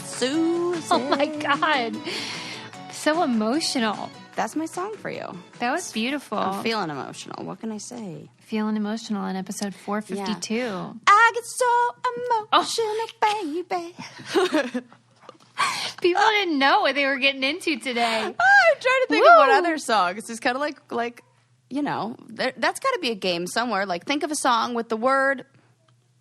Susie. Oh my God. So emotional. That's my song for you. That was beautiful. I'm feeling emotional. What can I say? Feeling emotional in episode 452. Yeah. I get so emotional, baby. People didn't know what they were getting into today. I'm trying to think of what other song. It's just kind of like you know, that's got to be a game somewhere. Like, think of a song with the word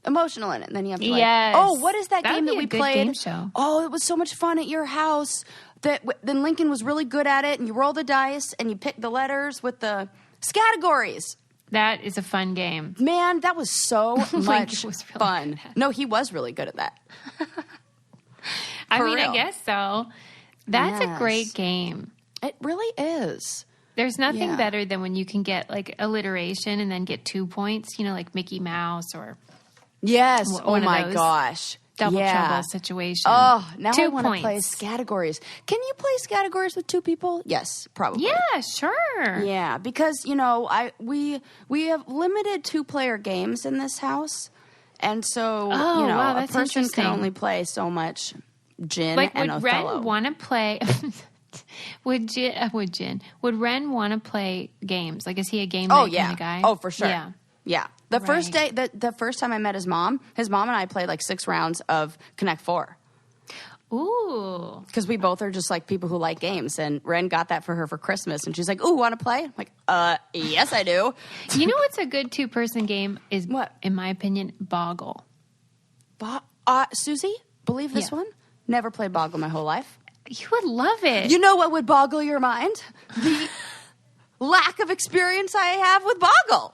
emotional in it, and then you have to oh, what is that game that we played? Game show. Oh, it was so much fun at your house. Then Lincoln was really good at it, and you roll the dice and you pick the letters with the categories. That is a fun game. Man, that was so much fun. No, he was really good at that. I mean, I guess so. That's a great game. It really is. There's nothing better than when you can get like alliteration and then get 2 points, you know, like Mickey Mouse or oh my gosh. Double trouble situation. Oh, now 2 I want to points. play categories. Can you play categories with two people? Yes, probably. Yeah, sure. Yeah, because you know, we have limited 2-player games in this house, and so you know, a person can only play so much gin and Othello. Would Ren want to play? Would Ren want to play games? Like, is he a game night kind of guy? Oh, for sure. Yeah. The first day, the first time I met his mom and I played like 6 rounds of Connect 4. Ooh. Because we both are just like people who like games. And Ren got that for her for Christmas. And she's like, ooh, want to play? I'm like, yes, I do. You know what's a good 2-person game is, what? In my opinion, Boggle. Susie, believe this one? Never played Boggle my whole life. You would love it. You know what would boggle your mind? The lack of experience I have with Boggle.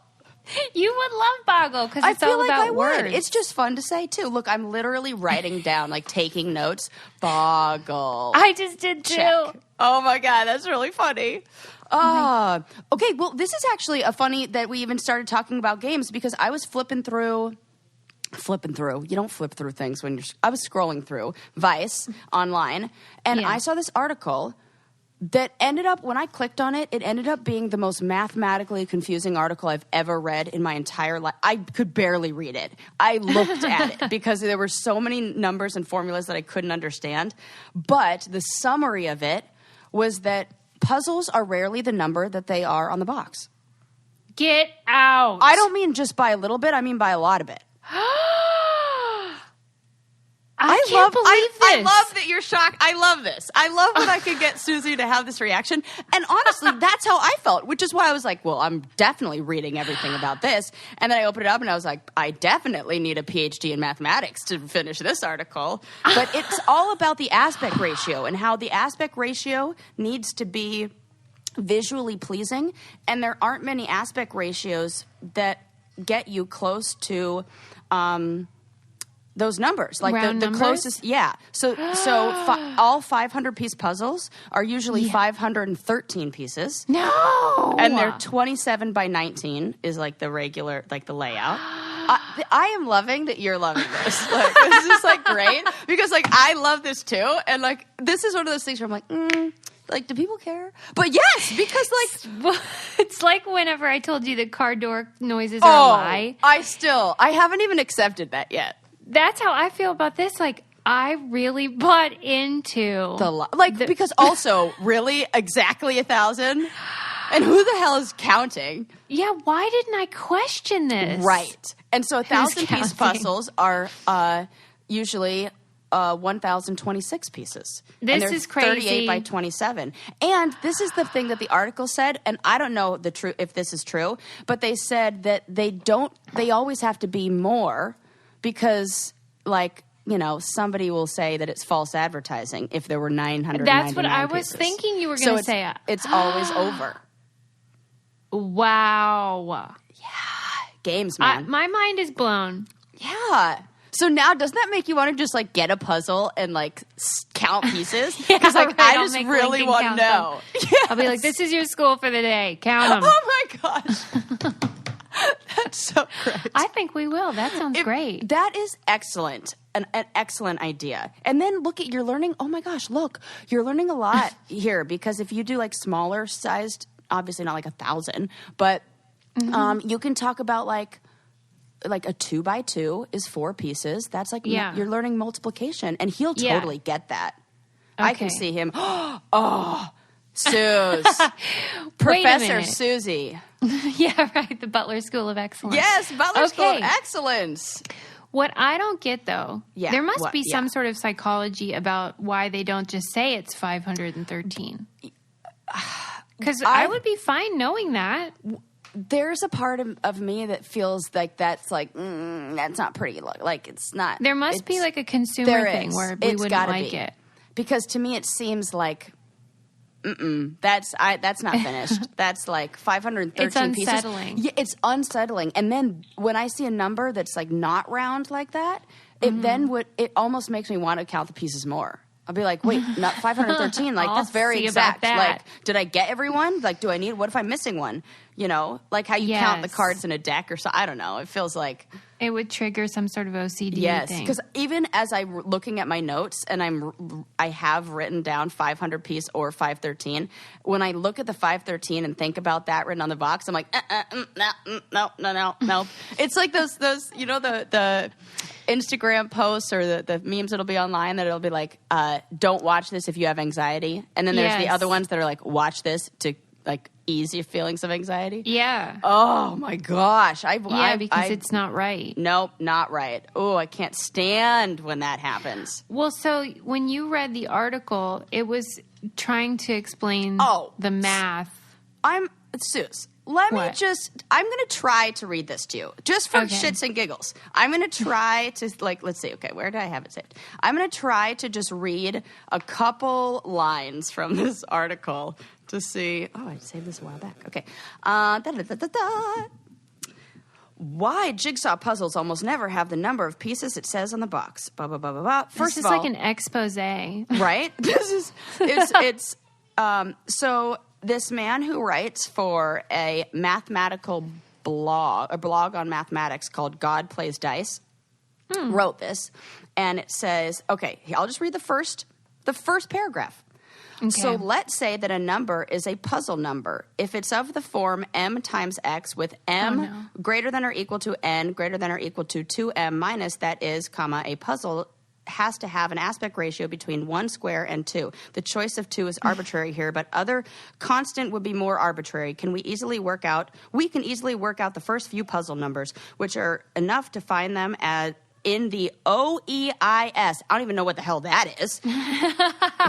You would love Boggle because it's all about words. It's just fun to say, too. Look, I'm literally writing down, like taking notes. Boggle. I just did, too. Check. Oh, my God. That's really funny. Okay, well, this is actually a funny that we even started talking about games because I was flipping through. You don't flip through things when I was scrolling through Vice online, and I saw this article that ended up, when I clicked on it, it ended up being the most mathematically confusing article I've ever read in my entire life. I could barely read it. I looked at it because there were so many numbers and formulas that I couldn't understand. But the summary of it was that puzzles are rarely the number that they are on the box. Get out. I don't mean just by a little bit. I mean by a lot of it. I can't believe this. I love that you're shocked. I love this. I love when I could get Susie to have this reaction. And honestly, that's how I felt, which is why I was like, well, I'm definitely reading everything about this. And then I opened it up and I was like, I definitely need a PhD in mathematics to finish this article. But it's all about the aspect ratio and how the aspect ratio needs to be visually pleasing. And there aren't many aspect ratios that get you close to those numbers, like the closest, So all 500-piece puzzles are usually 513 pieces. No, and they're 27 by 19 is like the regular, like the layout. I am loving that you're loving this. Like, this is like great because like I love this too, and like this is one of those things where I'm like. Like, do people care? But yes, because like... It's like whenever I told you that car door noises are a lie. I haven't even accepted that yet. That's how I feel about this. Like, I really bought into... because also, really, exactly 1,000? And who the hell is counting? Yeah, why didn't I question this? Right. And so 1,000-piece puzzles are usually... 1,026 pieces. This is crazy. 38 by 27. And this is the thing that the article said, and I don't know if this is true, but they said that they always have to be more because, like, you know, somebody will say that it's false advertising if there were 999 That's what I was thinking you were going to say. It's always over. Wow. Yeah. Games, man. My mind is blown. Yeah. So now, doesn't that make you want to just, like, get a puzzle and, like, count pieces? Because, like, I just really want to know. Yes. I'll be like, this is your school for the day. Count them. Oh, my gosh. That's so great. I think we will. That sounds great. That is excellent. An excellent idea. And then you're learning, oh, my gosh, look. You're learning a lot here. Because if you do, like, smaller sized, obviously not like 1,000, but you can talk about, like, like a 2x2 is 4 pieces. That's like you're learning multiplication, and he'll totally get that. Okay. I can see him. Oh, Suze. Professor Susie. Yeah, right. The Butler School of Excellence. Yes, Butler School of Excellence. What I don't get, though, there must be some sort of psychology about why they don't just say it's 513. Because I would be fine knowing that. There's a part of me that feels like that's like, that's not pretty. Like, it's not. There must be like a consumer thing where we wouldn't like it. Because to me, it seems like, that's not finished. That's like 513 it's unsettling. pieces. Yeah, it's unsettling. And then when I see a number that's like not round like that, it almost makes me want to count the pieces more. I'll be like, wait, not 513. Like, that's very exact. Like, did I get everyone? Like, what if I'm missing one? You know, like how you count the cards in a deck or so. I don't know. It feels like it would trigger some sort of OCD. Yes, thing. because even as I'm looking at my notes and I have written down 500 piece or 513. When I look at the 513 and think about that written on the box, I'm like, no. It's like those the Instagram posts or the memes that'll be online that it'll be like, don't watch this if you have anxiety, and then there's the other ones that are like, watch this to like ease your feelings of anxiety. Yeah. Oh my gosh. Because it's not right. Nope, not right. Oh, I can't stand when that happens. Well, so when you read the article, it was trying to explain the math. Suze, I'm going to try to read this to you just for shits and giggles. I'm going to try to let's see. Okay, where did I have it saved? I'm going to try to just read a couple lines from this article to see. Oh, I saved this a while back. Okay. Why jigsaw puzzles almost never have the number of pieces it says on the box. Blah, blah, blah, blah, blah. First of all, like an expose. Right? So this man who writes for a mathematical blog on mathematics called God Plays Dice, wrote this. And it says, okay, I'll just read the first paragraph. Okay. So let's say that a number is a puzzle number. If it's of the form m times x with m greater than or equal to n greater than or equal to 2m minus, that is, comma, a puzzle has to have an aspect ratio between 1 square and 2. The choice of 2 is arbitrary here, but other constant would be more arbitrary. We can easily work out the first few puzzle numbers, which are enough to find them in the OEIS. I don't even know what the hell that is.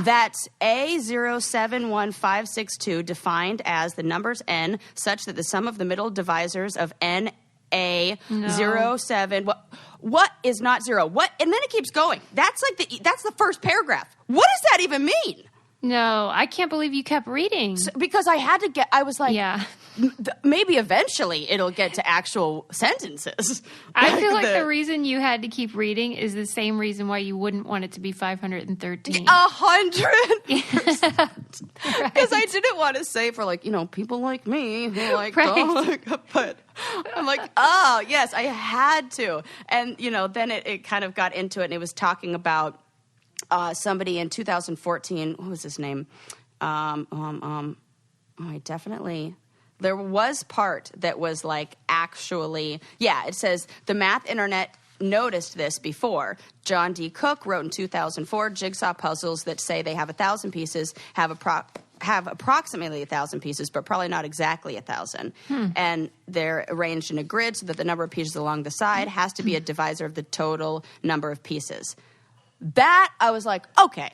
That's A071562, defined as the numbers n such that the sum of the middle divisors of n A07. What is not 0? What? And then it keeps going. That's the first paragraph. What does that even mean? No, I can't believe you kept reading. Because I was like, maybe eventually it'll get to actual sentences. I feel like the reason you had to keep reading is the same reason why you wouldn't want it to be 513. 100%. Because I didn't want to say for people like me who like dog, but I'm like, oh yes, I had to. And then it kind of got into it, and it was talking about somebody in 2014. What was his name? There was part that was like actually, it says the math internet noticed this before. John D. Cook wrote in 2004, jigsaw puzzles that say they have 1,000 pieces have approximately 1,000 pieces, but probably not exactly 1,000. And they're arranged in a grid so that the number of pieces along the side has to be a divisor of the total number of pieces. That, I was like, okay.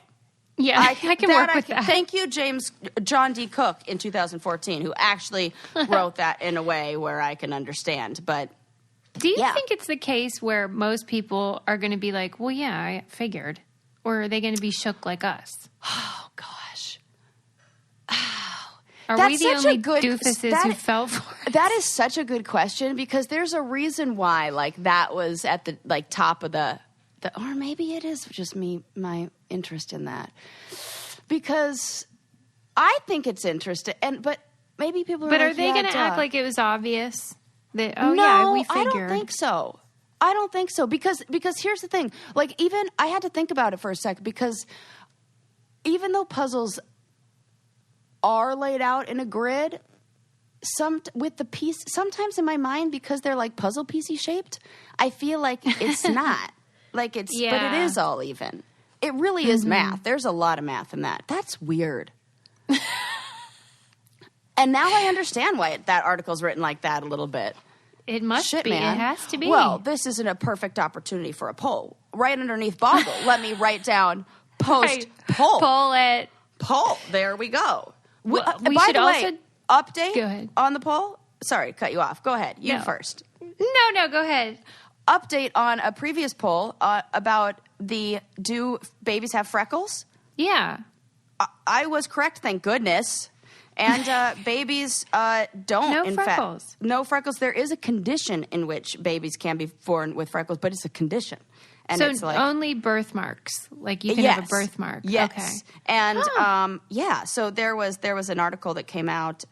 Yeah, I can work with that. Thank you, John D. Cook in 2014, who actually wrote that in a way where I can understand. But do you think it's the case where most people are going to be like, well, yeah, I figured? Or are they going to be shook like us? Oh, gosh. Are we the only doofuses who fell for it? That is such a good question, because there's a reason why that was at the top of the or maybe it is just my interest in that, because I think it's interesting, but maybe people are. But are they going to act like it was obvious that? Oh no, yeah, we figured. I don't think so. Because here's the thing. Even I had to think about it for a second, because even though puzzles are laid out in a grid, with the piece, sometimes in my mind, because they're like puzzle piecey shaped, I feel like it's not. Like but it is all even. It really is math. There's a lot of math in that. That's weird. And now I understand why that article's written like that a little bit. It must be. Man. It has to be. Well, this isn't a perfect opportunity for a poll. Right underneath Boggle, let me write down post poll. Poll it. Poll. There we go. We by should the also way, update go ahead. on the poll. Sorry, cut you off. Go ahead. You first. No, go ahead. Update on a previous poll about do babies have freckles? Yeah. I was correct, thank goodness. And babies don't, no in freckles. fact. No freckles. There is a condition in which babies can be born with freckles, but it's a condition. And so it's like, only birthmarks. Like you can have a birthmark. Yes. Okay. And so there was an article that came out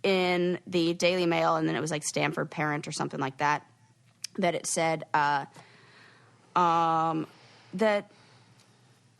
in the Daily Mail, and then it was like Stanford Parent or something like that, that it said that...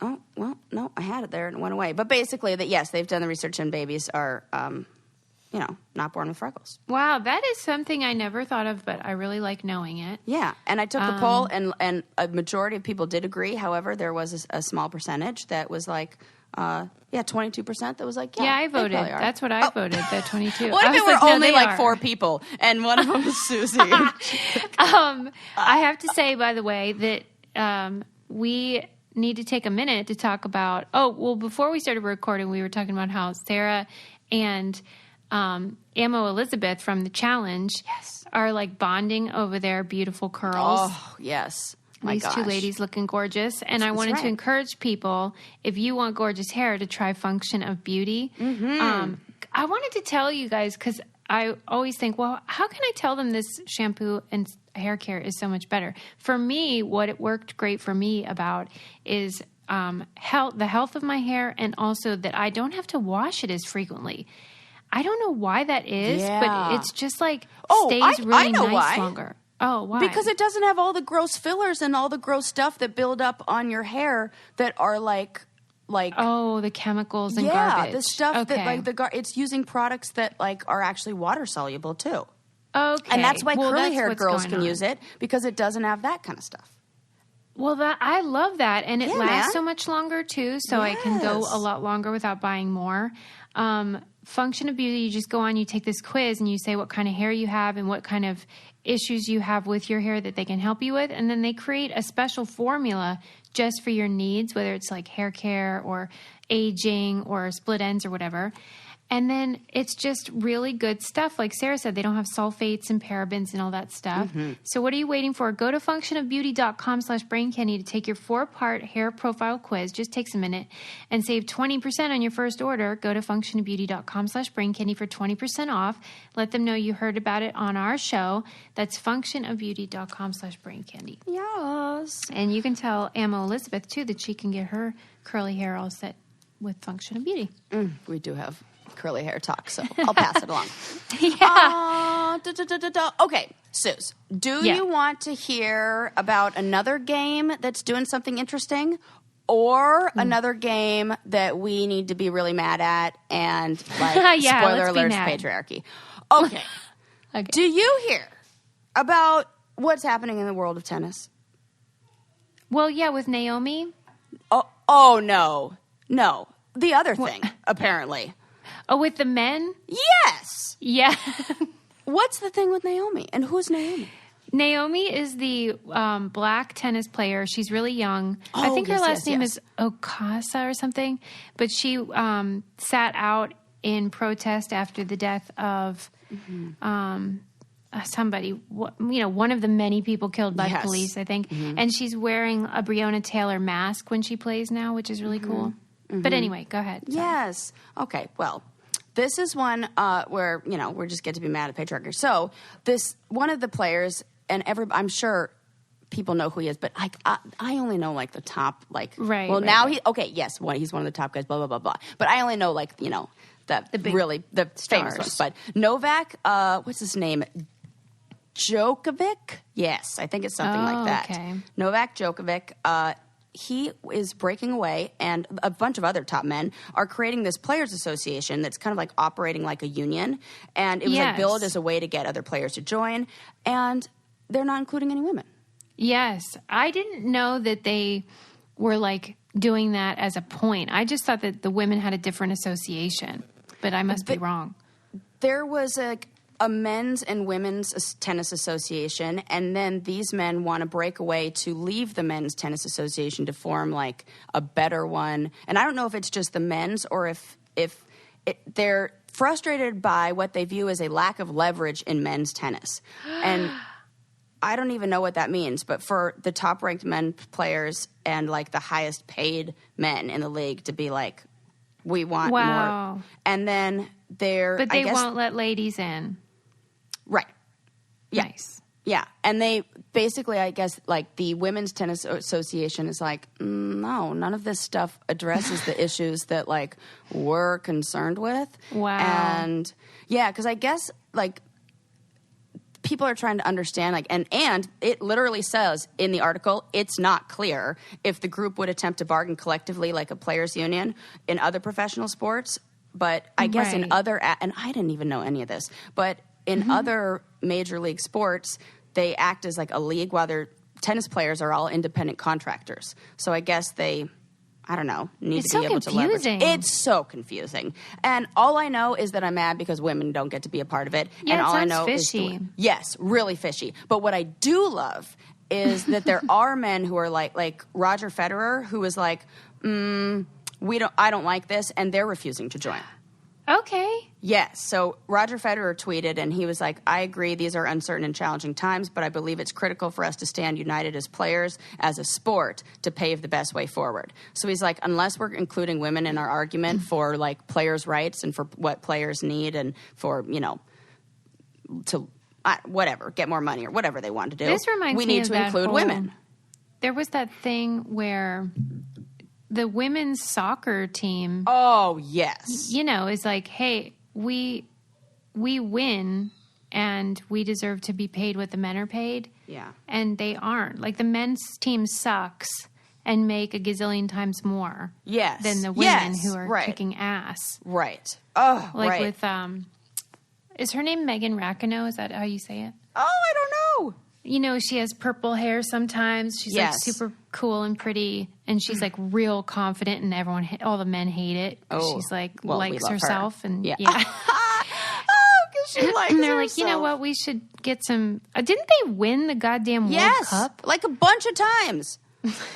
Oh, well, no, I had it there and it went away. But basically that, yes, they've done the research and babies are, not born with freckles. Wow, that is something I never thought of, but I really like knowing it. Yeah, and I took the poll, and a majority of people did agree. However, there was a small percentage that was like, 22% that was like, yeah, I voted. That's what I voted, the 22. What if it were only like 4 people, and one of them was Susie? I have to say, by the way, that we need to take a minute to talk about, before we started recording, we were talking about how Sarah and Ammo Elizabeth from the challenge are like bonding over their beautiful curls. Oh, yes. These two ladies looking gorgeous. And I wanted to encourage people, if you want gorgeous hair, to try Function of Beauty. Mm-hmm. I wanted to tell you guys, because I always think, well, how can I tell them this shampoo and hair care is so much better? For me, what it worked great for me about is the health of my hair, and also that I don't have to wash it as frequently. I don't know why that is, but it's just like stays really nice longer. Oh, why? Because it doesn't have all the gross fillers and all the gross stuff that build up on your hair that are like the chemicals and garbage. The stuff that it's using products that like are actually water soluble too. Okay, and that's why curly hair girls can use it, because it doesn't have that kind of stuff. Well, I love that, and it lasts so much longer too. So I can go a lot longer without buying more. Function of Beauty, you just go on, you take this quiz, and you say what kind of hair you have and what kind of issues you have with your hair that they can help you with. And then they create a special formula just for your needs, whether it's like hair care or aging or split ends or whatever. And then it's just really good stuff. Like Sarah said, they don't have sulfates and parabens and all that stuff. Mm-hmm. So what are you waiting for? Go to functionofbeauty.com/braincandy to take your 4-part hair profile quiz. Just takes a minute, and save 20% on your first order. Go to functionofbeauty.com/braincandy for 20% off. Let them know you heard about it on our show. That's functionofbeauty.com/braincandy. Yes. And you can tell Ammo Elizabeth, too, that she can get her curly hair all set with Function of Beauty. We do have curly hair talk, so I'll pass it along. Okay, Suze, do you want to hear about another game that's doing something interesting, or another game that we need to be really mad at and spoiler alerts, patriarchy? Okay. Do you hear about what's happening in the world of tennis? Well, yeah, with Naomi. Oh no, the other thing apparently. Oh, with the men? Yes. Yeah. What's the thing with Naomi? And who's Naomi? Naomi is the black tennis player. She's really young. I think her last name is Okasa or something. But she sat out in protest after the death of somebody, one of the many people killed by police, I think. Mm-hmm. And she's wearing a Breonna Taylor mask when she plays now, which is really cool. Mm-hmm. But anyway, go ahead. Sorry. Yes. Okay. Well, this is one where, we're just get to be mad at patriarchy. So one of the players, and I'm sure people know who he is, but I only know like the top, like, right. Well, now he's one of the top guys, blah, blah, blah, blah. But I only know like, the big, really, the famous ones. But Novak, what's his name? Djokovic? Yes, I think it's something like that. Okay. Novak Djokovic, he is breaking away, and a bunch of other top men are creating this players association that's kind of like operating like a union. And it was like billed as a way to get other players to join. And they're not including any women. Yes. I didn't know that they were like doing that as a point. I just thought that the women had a different association, but I must be wrong. There was a men's and women's tennis association, and then these men want to break away to leave the men's tennis association to form like a better one. And I don't know if it's just the men's or if they're frustrated by what they view as a lack of leverage in men's tennis. And I don't even know what that means, but for the top-ranked men players and like the highest paid men in the league to be like, we want more. And then But they won't let ladies in. Right. Yeah. Nice. Yeah. And they basically, I guess, like the Women's Tennis Association is like, no, none of this stuff addresses the issues that like we're concerned with. Wow. And yeah, because I guess like people are trying to understand, like, and it literally says in the article, it's not clear if the group would attempt to bargain collectively like a players' union in other professional sports. But I guess in other, and I didn't even know any of this, but in other major league sports, they act as like a league while their tennis players are all independent contractors. So I guess they, I don't know, need to be able to leverage. It's so confusing. And all I know is that I'm mad because women don't get to be a part of it. Yeah, and all I know fishy. is yes, really fishy. But what I do love is that there are men who are like Roger Federer, who is like, I don't like this, and they're refusing to join. Okay. Yes. So Roger Federer tweeted, and he was like, I agree these are uncertain and challenging times, but I believe it's critical for us to stand united as players, as a sport, to pave the best way forward. So he's like, unless we're including women in our argument for, like, players' rights and for what players need and for, you know, to whatever, get more money or whatever they want to do, this reminds we me need of to that include women. There was that thing where the women's soccer team, oh yes, you know, is like, hey, we win and we deserve to be paid what the men are paid. Yeah. And they aren't. Like the men's team sucks and make a gazillion times more than the women who are kicking ass. Right. Oh, like with is her name Megan Rapinoe? Is that how you say it? Oh, I don't know. You know, she has purple hair sometimes. She's like super cool and pretty, and she's like real confident, and all the men hate it. Oh, she's like likes herself, and because she likes. And they're herself. Like, you know what? We should get some. Didn't they win the goddamn World Cup like a bunch of times?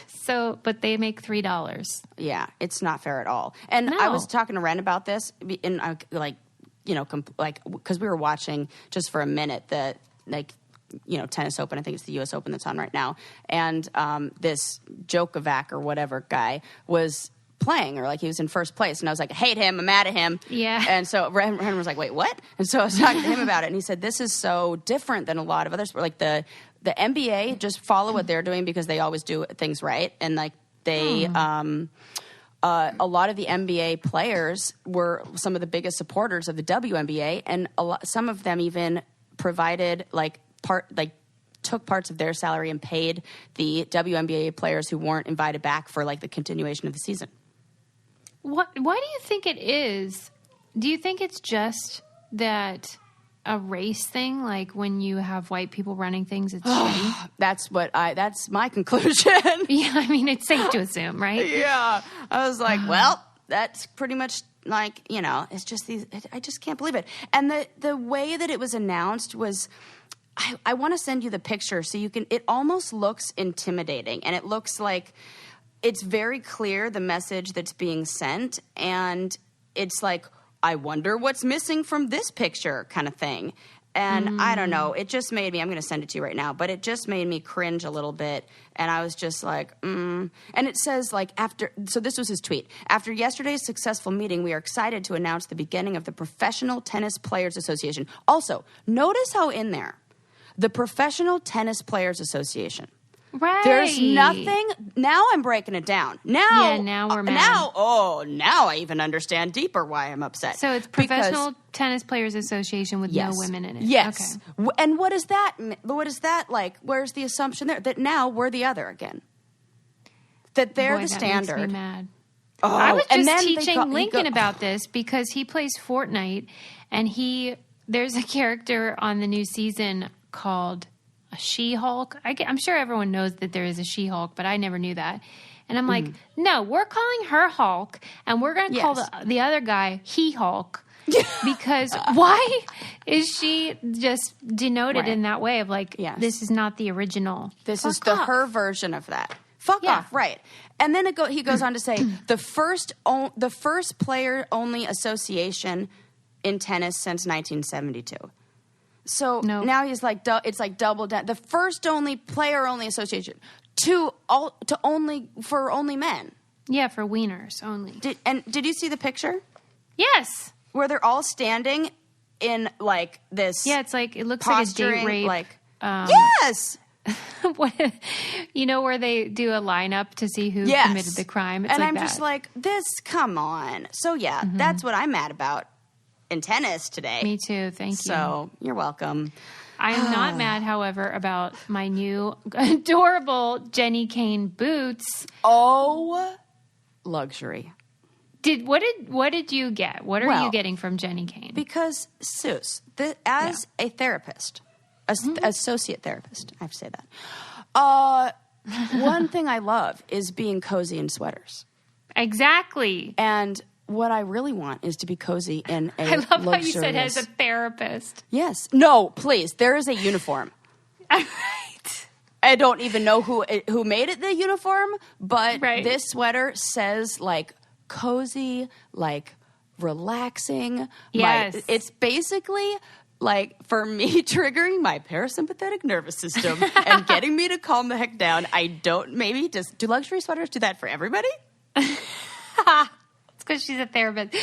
So, but they make $3. Yeah, it's not fair at all. And I was talking to Ren about this, and because we were watching just for a minute the tennis open. I think it's the U.S. Open that's on right now. And this Djokovic or whatever guy was playing, or like he was in first place. And I was like, I hate him. I'm mad at him. Yeah. And so Ren was like, wait, what? And so I was talking to him about it. And he said, this is so different than a lot of other sports. Like the NBA, just follow what they're doing because they always do things right. And like they... a lot of the NBA players were some of the biggest supporters of the WNBA, and some of them even provided took parts of their salary and paid the WNBA players who weren't invited back for like the continuation of the season. Why do you think it is? Do you think it's just that a race thing? Like when you have white people running things, it's shitty? That's my conclusion. Yeah, I mean, it's safe to assume, right? Yeah. I was like, well, that's pretty much like, it's just I just can't believe it. And the way that it was announced was, I want to send you the picture so you can, it almost looks intimidating, and it looks like it's very clear the message that's being sent, and it's like, I wonder what's missing from this picture kind of thing. And I don't know, it just made me, I'm going to send it to you right now, but it just made me cringe a little bit. And I was just like, And it says like so this was his tweet. After yesterday's successful meeting, we are excited to announce the beginning of the Professional Tennis Players Association. Also, notice how in there, the Professional Tennis Players Association. Right. There's nothing. Now I'm breaking it down. Now we're mad. Now I even understand deeper why I'm upset. So it's Professional Tennis Players Association with no women in it. Yes. Okay. And what is that like? Where's the assumption there? That now we're the other again. that they're Boy, the standard. That makes me mad. Oh, I was just teaching Lincoln about this because he plays Fortnite, and there's a character on the new season called a She-Hulk. I'm sure everyone knows that there is a She-Hulk, but I never knew that. And I'm like, no, we're calling her Hulk, and we're going to call the other guy He-Hulk. Because why is she just denoted in that way of like, this is not the original? This is her version of that. Fuck off, right. And then he goes on to say, the first player-only association in tennis since 1972. So now he's like, it's like double down. The first player-only association for only men. Yeah, for wieners only. Did you see the picture? Yes. Where they're all standing in like this. Yeah, it's like, it looks like a date rape. Like, yes. What, where they do a lineup to see who committed the crime. It's and like I'm that. just like, come on. So that's what I'm mad about in tennis today. Me too. Thank you. So you're welcome. I am not mad, however, about my new adorable Jenny Kane boots. Oh, luxury. What did you get? What are you getting from Jenny Kane? Because Suze, as a therapist, associate therapist, I have to say that. One thing I love is being cozy in sweaters. Exactly. And what I really want is to be cozy in a I love luxurious... how you said as a therapist. Yes. No, please. There is a uniform. Right. I don't even know who made it the uniform, but this sweater says like cozy, like relaxing. Yes. It's basically like for me triggering my parasympathetic nervous system and getting me to calm the heck down. Do luxury sweaters do that for everybody? It's because she's a therapist.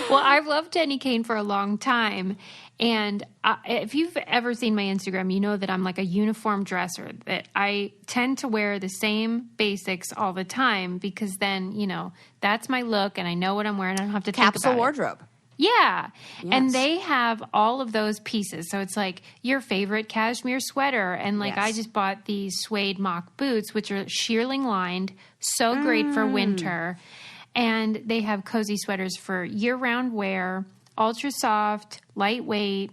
Well, I've loved Jenny Kane for a long time. And if you've ever seen my Instagram, you know that I'm like a uniform dresser, that I tend to wear the same basics all the time because then, that's my look and I know what I'm wearing. I don't have to think about it. Capsule wardrobe. Yeah. Yes. And they have all of those pieces. So it's like your favorite cashmere sweater. And like I just bought these suede mock boots, which are shearling lined, so great for winter. And they have cozy sweaters for year-round wear, ultra soft, lightweight.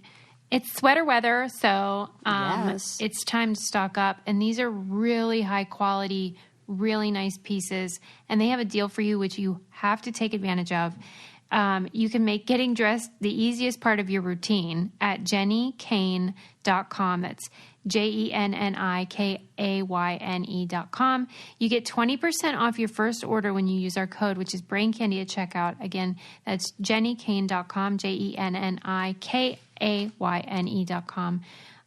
It's sweater weather, so it's time to stock up. And these are really high quality, really nice pieces. And they have a deal for you, which you have to take advantage of. You can make getting dressed the easiest part of your routine at jennykane.com. That's JENNIKAYNE.com. You get 20% off your first order when you use our code, which is Brain Candy at checkout. Again, that's jennykane.com, JENNIKAYNE.com.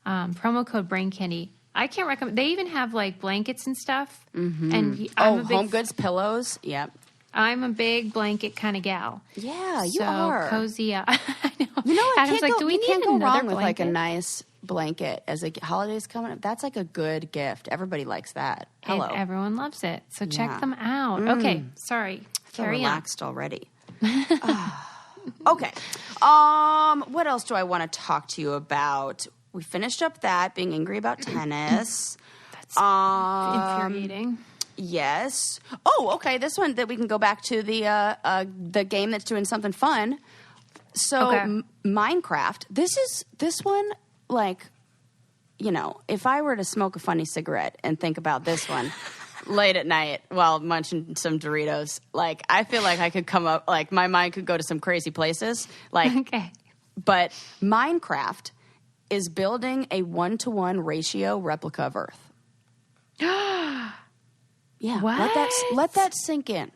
Promo code Brain Candy. I can't recommend. They even have like blankets and stuff. Mm-hmm. And home goods, pillows. Yep. I'm a big blanket kind of gal. Yeah, you are. Cozy. I know. You know what? Adam's like, do we need go another wrong with like a blanket? nice blanket as the holidays coming up? That's like a good gift. Everybody likes that. Hello. Everyone loves it. So check them out. Okay. Sorry. Carry relaxed already. Okay. What else do I want to talk to you about? We finished up that, being angry about tennis. That's infuriating. Yes. Oh, okay. This one that we can go back to the game that's doing something fun. So Minecraft. This one, like, if I were to smoke a funny cigarette and think about this one late at night while munching some Doritos, like, I feel like I could come up, like, my mind could go to some crazy places. Like, but Minecraft is building a 1-to-1 ratio replica of Earth. Yeah, what? Let that sink in.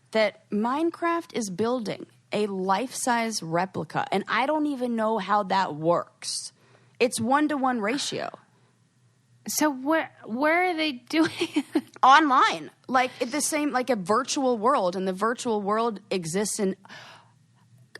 That Minecraft is building a life-size replica, and I don't even know how that works. It's 1-to-1 ratio. So where are they doing it? Online. Like the same, like a virtual world, and the virtual world exists in...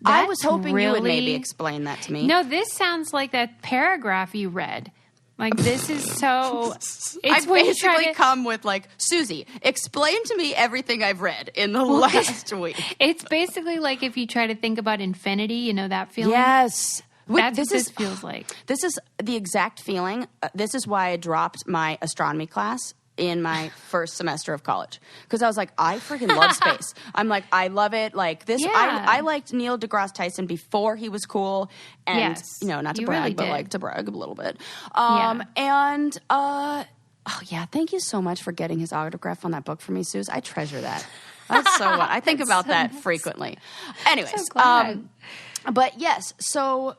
I was hoping you would maybe explain that to me. No, this sounds like that paragraph you read. Like, this is so... I basically come with, like, Susie, explain to me everything I've read in the last week. It's basically like if you try to think about infinity, that feeling? Yes. That's what this feels like. This is the exact feeling. This is why I dropped my astronomy class in my first semester of college because I was like, I freaking love space. I'm like, I love it. Like this, I liked Neil deGrasse Tyson before he was cool, and not to brag, but like to brag a little bit. And oh yeah, thank you so much for getting his autograph on that book for me, Suze. I treasure that. That's so. I think about that frequently. Anyways, but yes, so.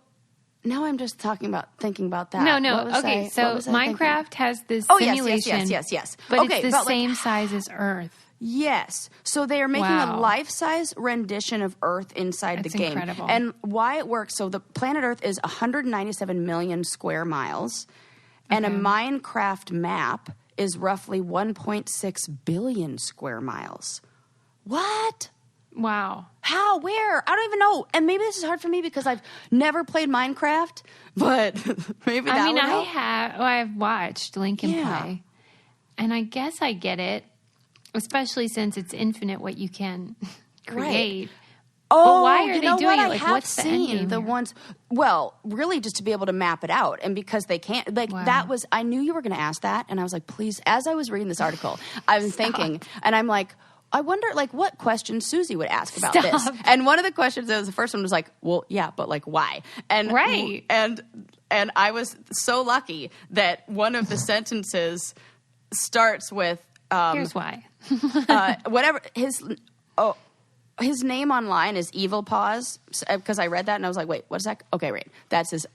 Now I'm just thinking about that. No. Okay, so Minecraft has this simulation. Yes. But it's the same size as Earth. Yes. So they are making a life-size rendition of Earth inside the game. Incredible. And why it works, so the planet Earth is 197 million square miles, and a Minecraft map is roughly 1.6 billion square miles. What? Wow. How? Where? I don't even know. And maybe this is hard for me because I've never played Minecraft, but maybe that would help. I've watched Lincoln play, and I guess I get it, especially since it's infinite what you can create. Right. Oh, but why are they doing it? Like, what's the end game? The ones, well, really just to be able to map it out, and because they can't, that was. I knew you were going to ask that, and I was like, please. As I was reading this article, I was thinking, and I'm like. I wonder, like, what questions Susie would ask about this. And one of the questions, the first one was like, well, yeah, but, like, why? And and I was so lucky that one of the sentences starts with... here's why. Whatever, his name online is Evil Paws, because I read that and I was like, wait, what is that? Okay, right. That's his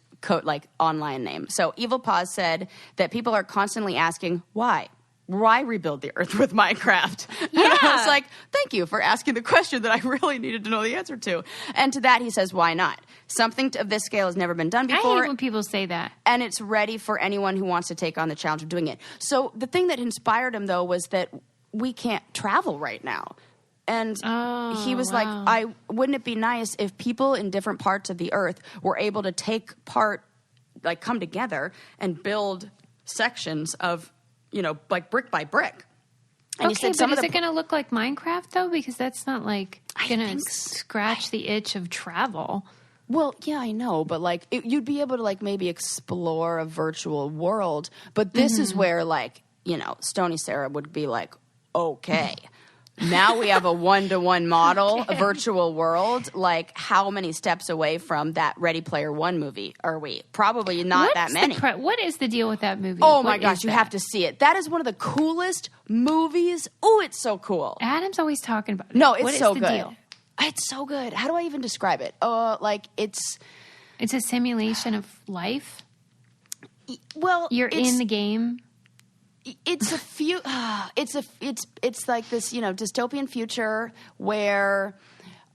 online name. So Evil Paws said that people are constantly asking, why? Why rebuild the Earth with Minecraft? Yeah. And I was like, thank you for asking the question that I really needed to know the answer to. And to that, he says, why not? Something of this scale has never been done before. I hate when people say that. And it's ready for anyone who wants to take on the challenge of doing it. So the thing that inspired him, though, was that we can't travel right now. And he was like, wouldn't it be nice if people in different parts of the Earth were able to take part, like come together and build sections of like brick by brick. And he said is it going to look like Minecraft, though? Because that's not, like, going to scratch the itch of travel. Well, yeah, I know. But, like, you'd be able to, like, maybe explore a virtual world. But this is where, like, Stony Sarah would be like, okay. Now we have a one-to-one model, a virtual world. Like, how many steps away from that Ready Player One movie are we? Probably not that many. What is the deal with that movie? Oh, my gosh, you have to see it. That is one of the coolest movies. Oh, it's so cool. Adam's always talking about it. No, it's so good. Deal? It's so good. How do I even describe it? It's a simulation of life? Well, you're in the game. It's it's like this, dystopian future where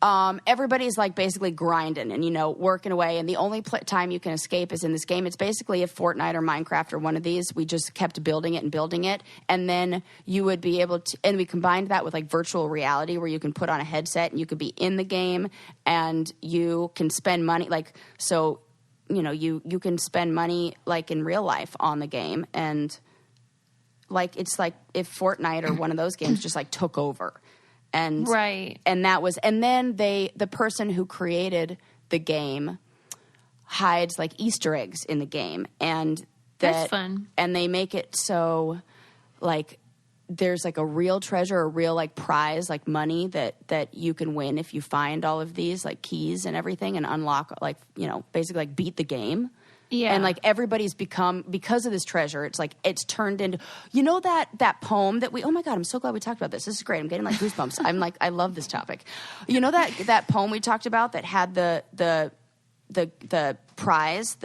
everybody's like basically grinding and, working away. And the only time you can escape is in this game. It's basically if Fortnite or Minecraft or one of these, we just kept building it. And then you would be able to, and we combined that with like virtual reality where you can put on a headset and you could be in the game and you can spend money. Like, so, you can spend money like in real life on the game. And like, it's like if Fortnite or one of those games just like took over. And and that was, and then the person who created the game hides like Easter eggs in the game, and that's fun. And they make it so like there's like a real treasure, a real like prize, like money that you can win if you find all of these like keys and everything and unlock like basically like beat the game. Yeah. And like everybody's become, because of this treasure, it's like it's turned into, that poem that oh my God, I'm so glad we talked about this. This is great. I'm getting like goosebumps. I'm like, I love this topic. That poem we talked about that had the prize,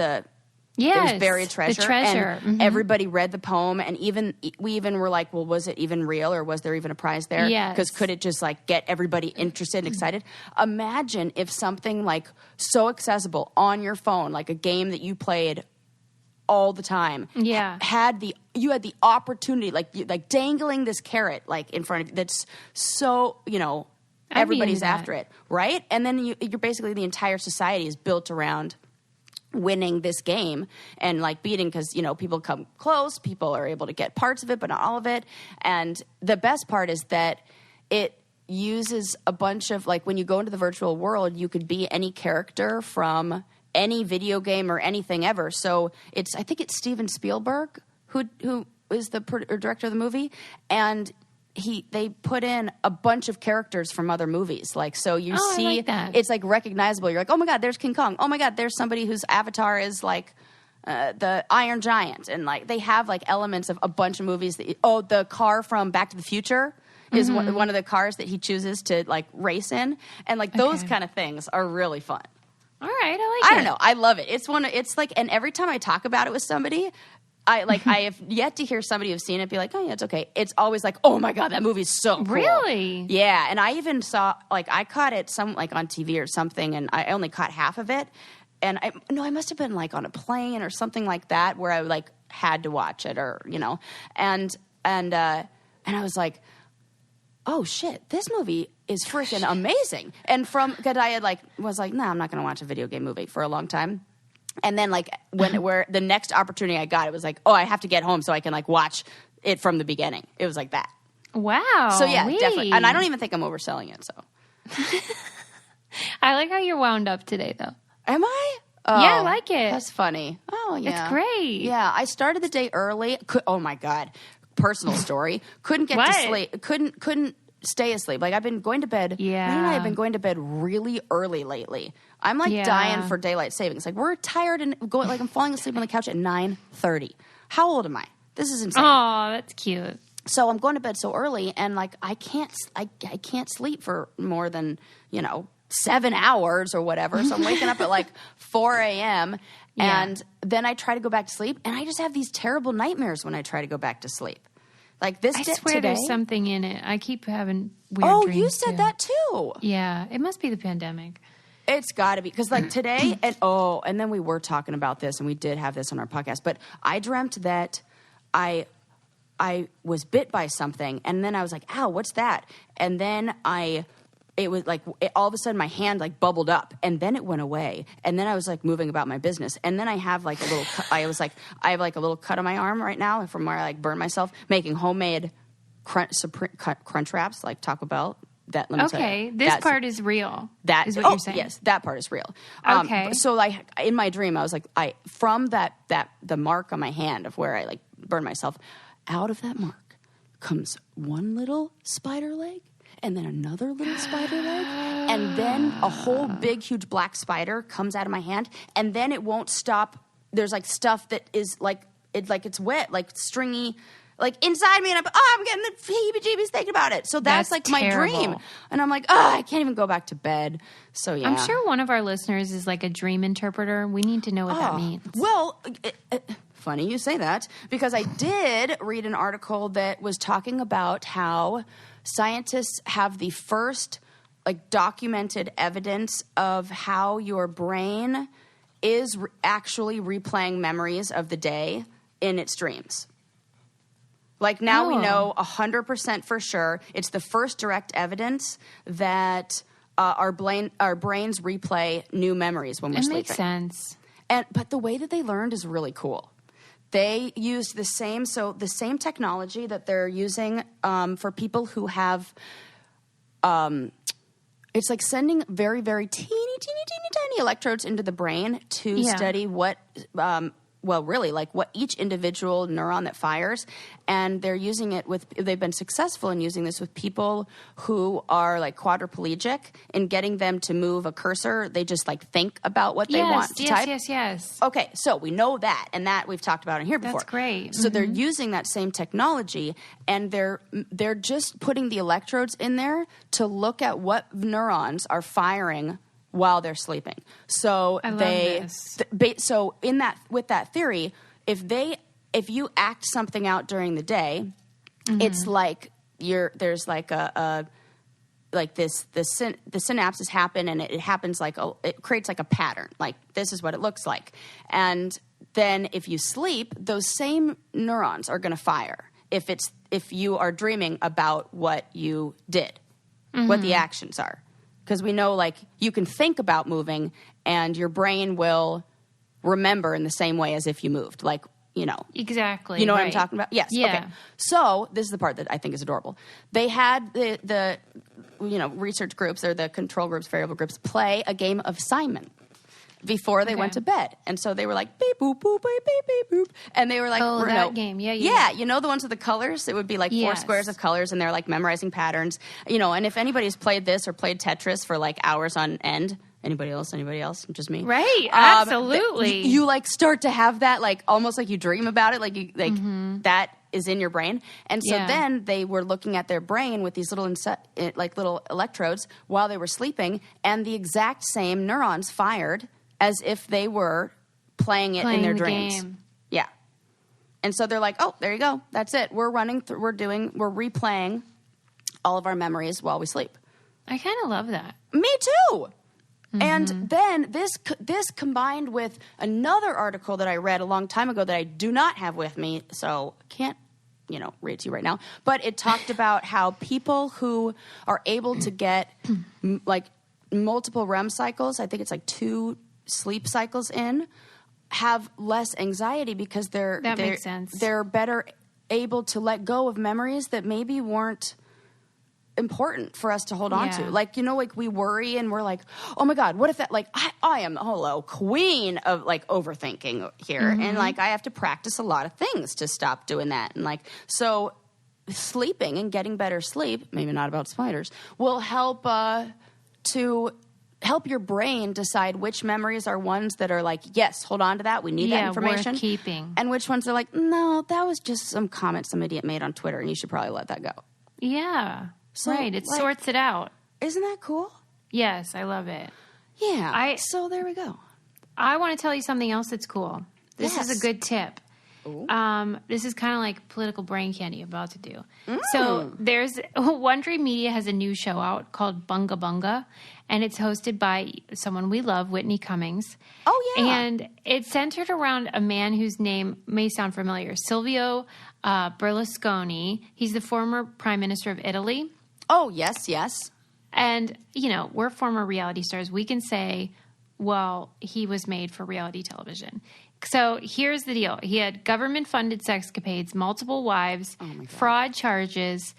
it was buried treasure. The treasure. And everybody read the poem, and we even were like, well, was it even real, or was there even a prize there? Yes. Because could it just like get everybody interested and excited? Imagine if something like so accessible on your phone, like a game that you played all the time, you had the opportunity, like dangling this carrot like in front of you. That's so everybody's after it, right? And then you're basically the entire society is built around winning this game and like beating, because people come close, people are able to get parts of it but not all of it. And the best part is that it uses a bunch of, like, when you go into the virtual world, you could be any character from any video game or anything ever. So I think it's Steven Spielberg who director of the movie, and they put in a bunch of characters from other movies. Like, so you see, I like that. It's like recognizable. You're like, oh my God, there's King Kong. Oh my God, there's somebody whose avatar is like the Iron Giant. And like, they have like elements of a bunch of movies the car from Back to the Future is one of the cars that he chooses to like race in. And like those kind of things are really fun. All right. I don't know. I love it. It's like, and every time I talk about it with somebody, I have yet to hear somebody who's seen it be like, oh yeah, it's okay. It's always like, oh my God, that movie's so cool. Really? Yeah. And I even saw, like, I caught it on TV or something, and I only caught half of it. And I must have been like on a plane or something like that where I like had to watch it, or, you know, and I was like, oh shit, this movie is freaking amazing. And because I had was like, no, I'm not going to watch a video game movie for a long time. And then like where the next opportunity I got, it was like, oh, I have to get home so I can like watch it from the beginning. It was like that. Wow. So yeah, definitely. And I don't even think I'm overselling it. So I like how you're wound up today, though. Am I? Oh, yeah, I like it. That's funny. Oh yeah, it's great. Yeah, I started the day early. Oh my God, personal story. Couldn't get to sleep. Couldn't stay asleep. Like I've been going to bed. Yeah. Ryan and I have been going to bed really early lately. I'm like dying for daylight savings. Like we're tired and going. Like I'm falling asleep on the couch at 9:30. How old am I? This is insane. Oh, that's cute. So I'm going to bed so early, and like I can't sleep for more than 7 hours or whatever. So I'm waking up at like 4 a.m. and then I try to go back to sleep, and I just have these terrible nightmares when I try to go back to sleep. Like this. I swear today, there's something in it. I keep having weird dreams. Oh, you said that too. Yeah, it must be the pandemic. It's got to be, because like today, and then we were talking about this, and we did have this on our podcast, but I dreamt that I was bit by something, and then I was like, ow, what's that? And then it was like, all of a sudden my hand like bubbled up, and then it went away. And then I was like moving about my business. And then I have like a little, I have like a little cut on my arm right now from where I like burned myself making homemade crunch wraps, like Taco Bell. Let me tell you, this part is real. That is what you're saying. Yes, that part is real. Okay. So like in my dream, I was like, from the mark on my hand of where I like burned myself, out of that mark comes one little spider leg, and then another little spider leg, and then a whole big, huge black spider comes out of my hand, and then it won't stop. There's like stuff that is like it's wet, like stringy, like inside me, and I'm getting the heebie-jeebies thinking about it. So that's like my dream, and I'm like, I can't even go back to bed. So yeah, I'm sure one of our listeners is like a dream interpreter. We need to know what that means. Well. Funny you say that, because I did read an article that was talking about how scientists have the first like documented evidence of how your brain is actually replaying memories of the day in its dreams. Like now we know 100% for sure. It's the first direct evidence that our brains replay new memories when we're sleeping. It makes sense. But the way that they learned is really cool. They used the same technology that they're using for people who have, it's like sending very, very teeny electrodes into the brain to study what, really like what each individual neuron that fires. And they're using it they've been successful in using this with people who are like quadriplegic, and getting them to move a cursor. They just like think about what they want to type. Yes. Okay, so we know that, and that we've talked about in here before. That's great. So they're using that same technology, and they're just putting the electrodes in there to look at what neurons are firing while they're sleeping. So I love this. So with that theory, if you act something out during the day, it's like there's like the synapses happen, and it happens it creates like a pattern. Like this is what it looks like. And then if you sleep, those same neurons are going to fire if you are dreaming about what you did, what the actions are. Because we know, like, you can think about moving, and your brain will remember in the same way as if you moved. Like, Exactly. You know what I'm talking about? Yes. Yeah. Okay. So this is the part that I think is adorable. They had the research groups, or the control groups, variable groups, play a game of Simon. before they went to bed. And so they were like, beep, boop, boop, beep, beep, beep, boop. And they were like, oh, that game. Yeah. Yeah, you know the ones with the colors? It would be like 4 squares of colors, and they're like memorizing patterns. You know, and if anybody's played this or played Tetris for like hours on end, anybody else? Just me? Right, absolutely. You like start to have that, like almost like you dream about it, like you like that is in your brain. And so then they were looking at their brain with these little little electrodes while they were sleeping, and the exact same neurons fired as if they were playing it in their dreams. Game. Yeah. And so they're like, oh, there you go. That's it. We're replaying all of our memories while we sleep. I kind of love that. Me too. And then this combined with another article that I read a long time ago that I do not have with me, so can't, read it to you right now. But it talked about how people who are able to get like multiple REM cycles, I think it's like 2 sleep cycles in, have less anxiety because makes sense. They're better able to let go of memories that maybe weren't important for us to hold on to. Like, like we worry and we're like, oh my God, what if that, like, I am, queen of like overthinking here. And like, I have to practice a lot of things to stop doing that. And like, so sleeping and getting better sleep, maybe not about spiders, will help to help your brain decide which memories are ones that are like, yes, hold on to that. We need that information. Worth keeping. And which ones are like, no, that was just some comment some idiot made on Twitter and you should probably let that go. Yeah. So, right. It sorts it out. Isn't that cool? Yes, I love it. Yeah. So there we go. I want to tell you something else that's cool. This is a good tip. This is kind of like political brain candy I'm about to do. So there's Wondery Media has a new show out called Bunga Bunga, and it's hosted by someone we love, Whitney Cummings. Oh, yeah. And it's centered around a man whose name may sound familiar, Silvio Berlusconi. He's the former prime minister of Italy. Oh, yes, yes. And, we're former reality stars. We can say, well, he was made for reality television. So here's the deal. He had government-funded sexcapades, multiple wives, fraud charges,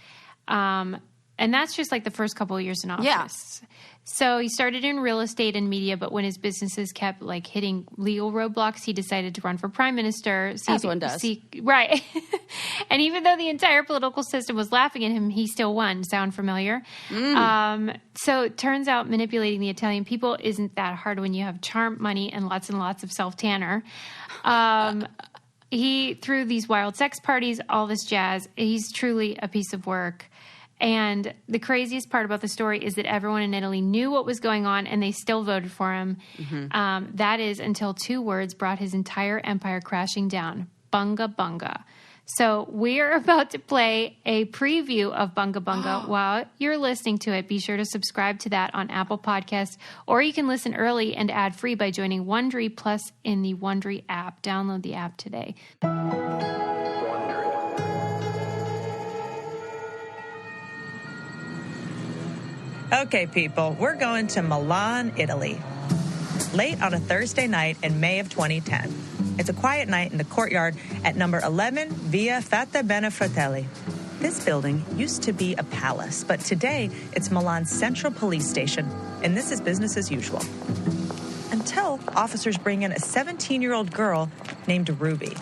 and that's just like the first couple of years in office. Yeah. So he started in real estate and media, but when his businesses kept like hitting legal roadblocks, he decided to run for prime minister. As one does. Right. And even though the entire political system was laughing at him, he still won. Sound familiar? So it turns out manipulating the Italian people isn't that hard when you have charm, money, and lots of self-tanner. He threw these wild sex parties, all this jazz. He's truly a piece of work. And the craziest part about the story is that everyone in Italy knew what was going on and they still voted for him. That is until 2 words brought his entire empire crashing down. Bunga Bunga. So we're about to play a preview of Bunga Bunga. While you're listening to it, be sure to subscribe to that on Apple Podcasts, or you can listen early and ad-free by joining Wondery Plus in the Wondery app. Download the app today. Okay, people, we're going to Milan, Italy. Late on a Thursday night in May of 2010. It's a quiet night in the courtyard at number 11 Via Fatta Bene Fratelli. This building used to be a palace, but today it's Milan's central police station, and this is business as usual. Until officers bring in a 17-year-old girl named Ruby.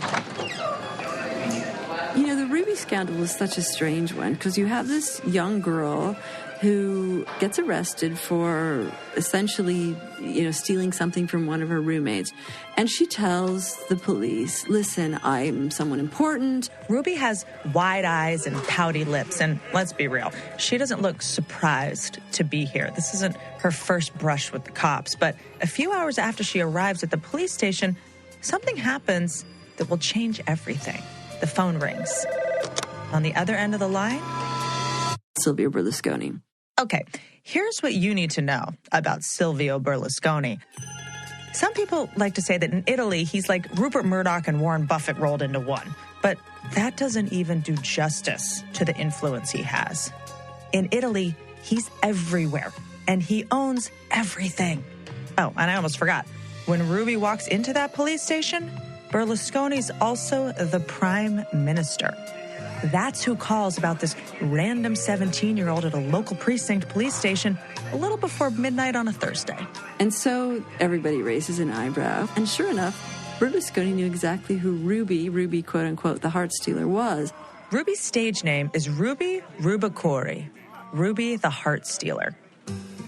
The Ruby scandal is such a strange one because you have this young girl who gets arrested for essentially, stealing something from one of her roommates. And she tells the police, listen, I'm someone important. Ruby has wide eyes and pouty lips, and let's be real, she doesn't look surprised to be here. This isn't her first brush with the cops, but a few hours after she arrives at the police station, something happens that will change everything. The phone rings. On the other end of the line, Sylvia Berlusconi. Okay, here's what you need to know about Silvio Berlusconi. Some people like to say that in Italy, he's like Rupert Murdoch and Warren Buffett rolled into one. But that doesn't even do justice to the influence he has. In Italy, he's everywhere, and he owns everything. Oh, and I almost forgot. When Ruby walks into that police station, Berlusconi's also the prime minister. That's who calls about this random 17-year-old at a local precinct police station a little before midnight on a Thursday. And so everybody raises an eyebrow. And sure enough, Berlusconi knew exactly who Ruby, quote-unquote, the heart stealer was. Ruby's stage name is Ruby Rubacuori, Ruby the heart stealer.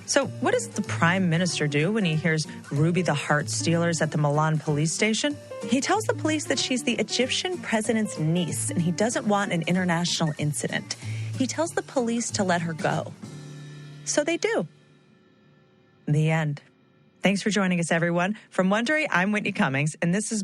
So what does the prime minister do when he hears Ruby the heart stealer's at the Milan police station? He tells the police that she's the Egyptian president's niece and he doesn't want an international incident. He tells the police to let her go. So they do. The end. Thanks for joining us, everyone. From Wondery, I'm Whitney Cummings, and this is...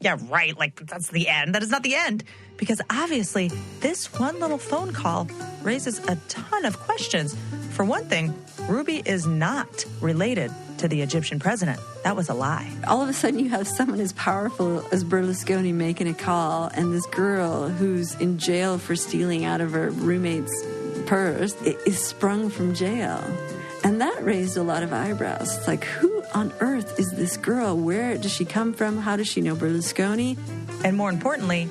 yeah, right, like, that's the end. That is not the end. Because obviously, this one little phone call raises a ton of questions. For one thing, Ruby is not related to the Egyptian president. That was a lie. All of a sudden, you have someone as powerful as Berlusconi making a call, and this girl who's in jail for stealing out of her roommate's purse is sprung from jail. And that raised a lot of eyebrows. It's like, who on earth is this girl? Where does she come from? How does she know Berlusconi? And more importantly,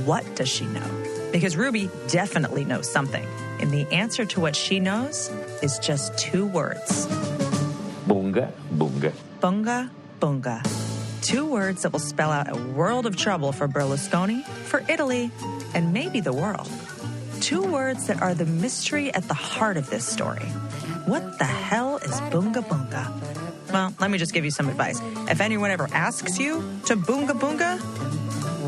what does she know? Because Ruby definitely knows something. And the answer to what she knows is just 2 words. Bunga, bunga. Bunga, bunga. 2 words that will spell out a world of trouble for Berlusconi, for Italy, and maybe the world. 2 words that are the mystery at the heart of this story. What the hell is bunga bunga? Well, let me just give you some advice. If anyone ever asks you to bunga bunga,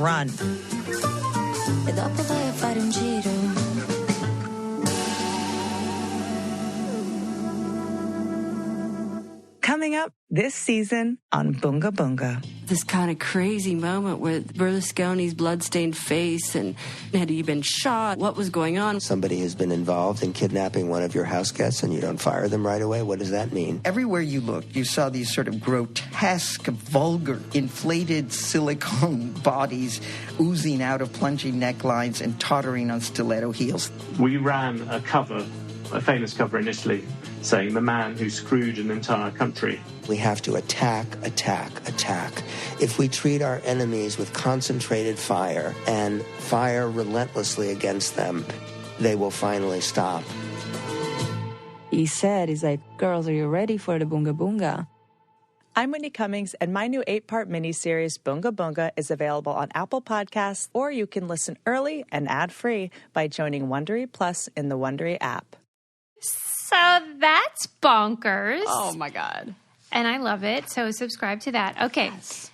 run. E dopo vai a fare un giro. Coming up this season on Bunga Bunga. This kind of crazy moment with Berlusconi's bloodstained face, and had he been shot? What was going on? Somebody has been involved in kidnapping one of your house guests and you don't fire them right away. What does that mean? Everywhere you looked, you saw these sort of grotesque, vulgar, inflated silicone bodies oozing out of plunging necklines and tottering on stiletto heels. We ran a famous cover initially, saying the man who screwed an entire country. We have to attack, attack, attack. If we treat our enemies with concentrated fire and fire relentlessly against them, they will finally stop. He said, he's like, girls, are you ready for the bunga bunga? I'm Whitney Cummings, and my new 8-part miniseries, Bunga Bunga, is available on Apple Podcasts, or you can listen early and ad-free by joining Wondery Plus in the Wondery app. So that's bonkers. Oh, my God. And I love it. So subscribe to that. Okay. Yes.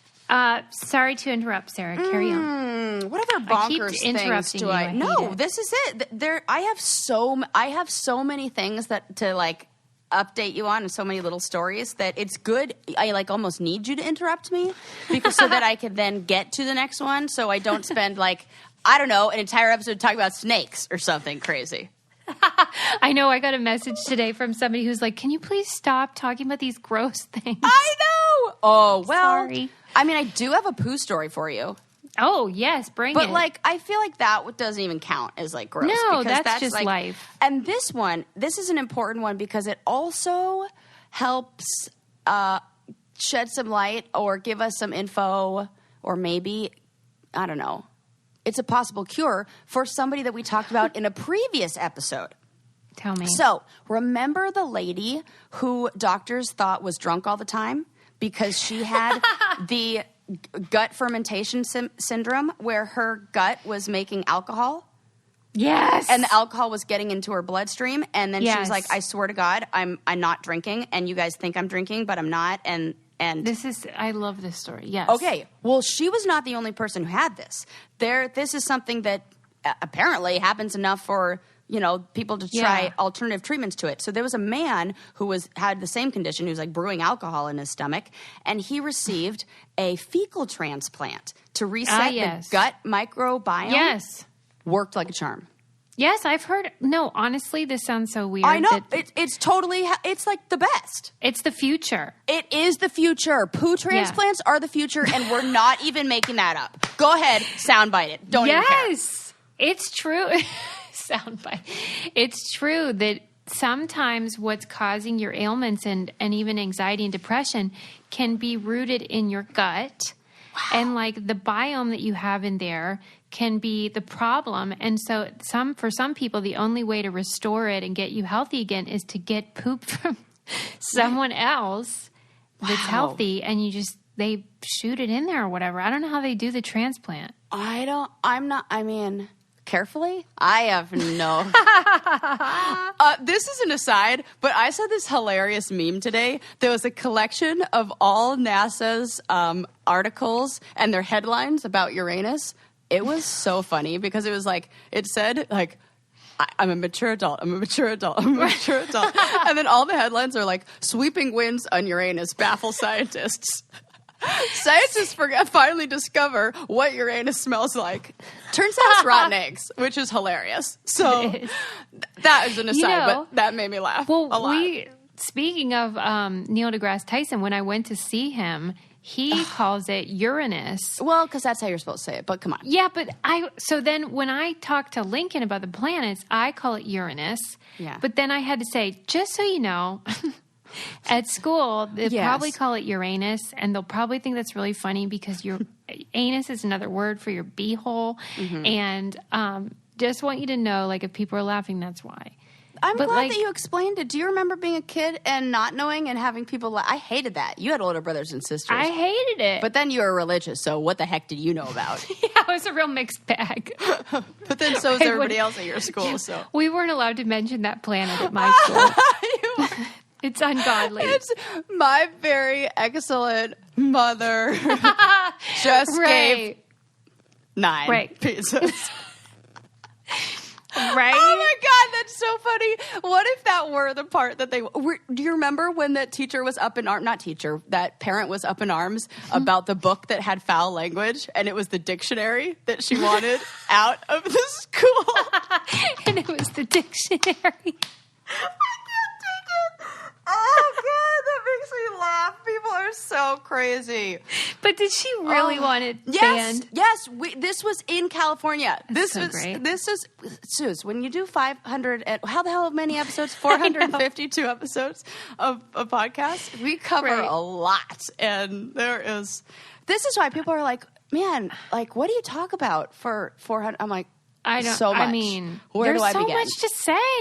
Sorry to interrupt, Sarah. Carry on. What other bonkers things do I... No, this is it. I have so many things that to, like, update you on, and so many little stories that it's good. I, like, almost need you to interrupt me because so that I can then get to the next one so I don't spend, like, I don't know, an entire episode talking about snakes or something crazy. I know. I got a message today from somebody who's like, can you please stop talking about these gross things? I know. Oh, well. Sorry. I mean, I do have a poo story for you. Oh, yes. Bring it. But, like, I feel like that doesn't even count as, like, gross. No, that's just like, life. And this is an important one because it also helps shed some light or give us some info or maybe, I don't know, it's a possible cure for somebody that we talked about in a previous episode. Tell me. So, remember the lady who doctors thought was drunk all the time because she had the gut fermentation syndrome where her gut was making alcohol? Yes. And the alcohol was getting into her bloodstream. And then yes. She was like, I swear to God, I'm not drinking. And you guys think I'm drinking, but I'm not. And I love this story. Yes. Okay. Well, she was not the only person who had this. This is something that apparently happens enough for, people to try alternative treatments to it. So there was a man who had the same condition, who was like brewing alcohol in his stomach, and he received a fecal transplant to reset the gut microbiome. Yes. Worked like a charm. Yes, I've heard. No, honestly, this sounds so weird. I know. It's totally, it's like the best. It's the future. It is the future. Poo transplants are the future, and we're not even making that up. Go ahead, soundbite it. Don't even care. Yes, it's true. Soundbite. It's true that sometimes what's causing your ailments and even anxiety and depression can be rooted in your gut. And like the biome that you have in there can be the problem. And so for some people, the only way to restore it and get you healthy again is to get poop from someone else that's healthy, and they shoot it in there or whatever. I don't know how they do the transplant. Carefully? I have no. This is an aside, but I saw this hilarious meme today. There was a collection of all NASA's articles and their headlines about Uranus. It was so funny because it was like, it said like, I'm a mature adult, I'm a mature adult, I'm a mature adult. And then all the headlines are like, sweeping winds on Uranus baffle scientists. Scientists finally discover what Uranus smells like. Turns out it's rotten eggs, which is hilarious. So that is an aside, but that made me laugh a lot. Speaking of Neil deGrasse Tyson, when I went to see him, he calls it Uranus. Well, because that's how you're supposed to say it, but come on. Yeah, but so then when I talk to Lincoln about the planets, I call it Uranus. Yeah. But then I had to say, just so you know... At school, they'll probably call it Uranus, and they'll probably think that's really funny because your anus is another word for your beehole. Mm-hmm. And just want you to know, like, if people are laughing, that's why. I'm glad that you explained it. Do you remember being a kid and not knowing and having people laugh? I hated that. You had older brothers and sisters. I hated it. But then you were religious, so what the heck did you know about? Yeah, it was a real mixed bag. But then so is everybody else at your school. So we weren't allowed to mention that planet at my school. It's ungodly. It's my very excellent mother just gave 9 pizzas. Right? Oh my God, that's so funny. What if that were the part that they were? Do you remember when that teacher was up in arms? Not teacher, that parent was up in arms about the book that had foul language, and it was the dictionary that she wanted out of the school. And it was the dictionary. Oh, God, that makes me laugh. People are so crazy. But did she really want it banned? Yes. This was in California. That's so great. This is, Suze, when you do 500, how the hell many episodes? 452 episodes of a podcast. We cover a lot. And this is why people are like, man, like, what do you talk about for 400? I'm like, I don't. So much. I mean, where do I begin? There's so much to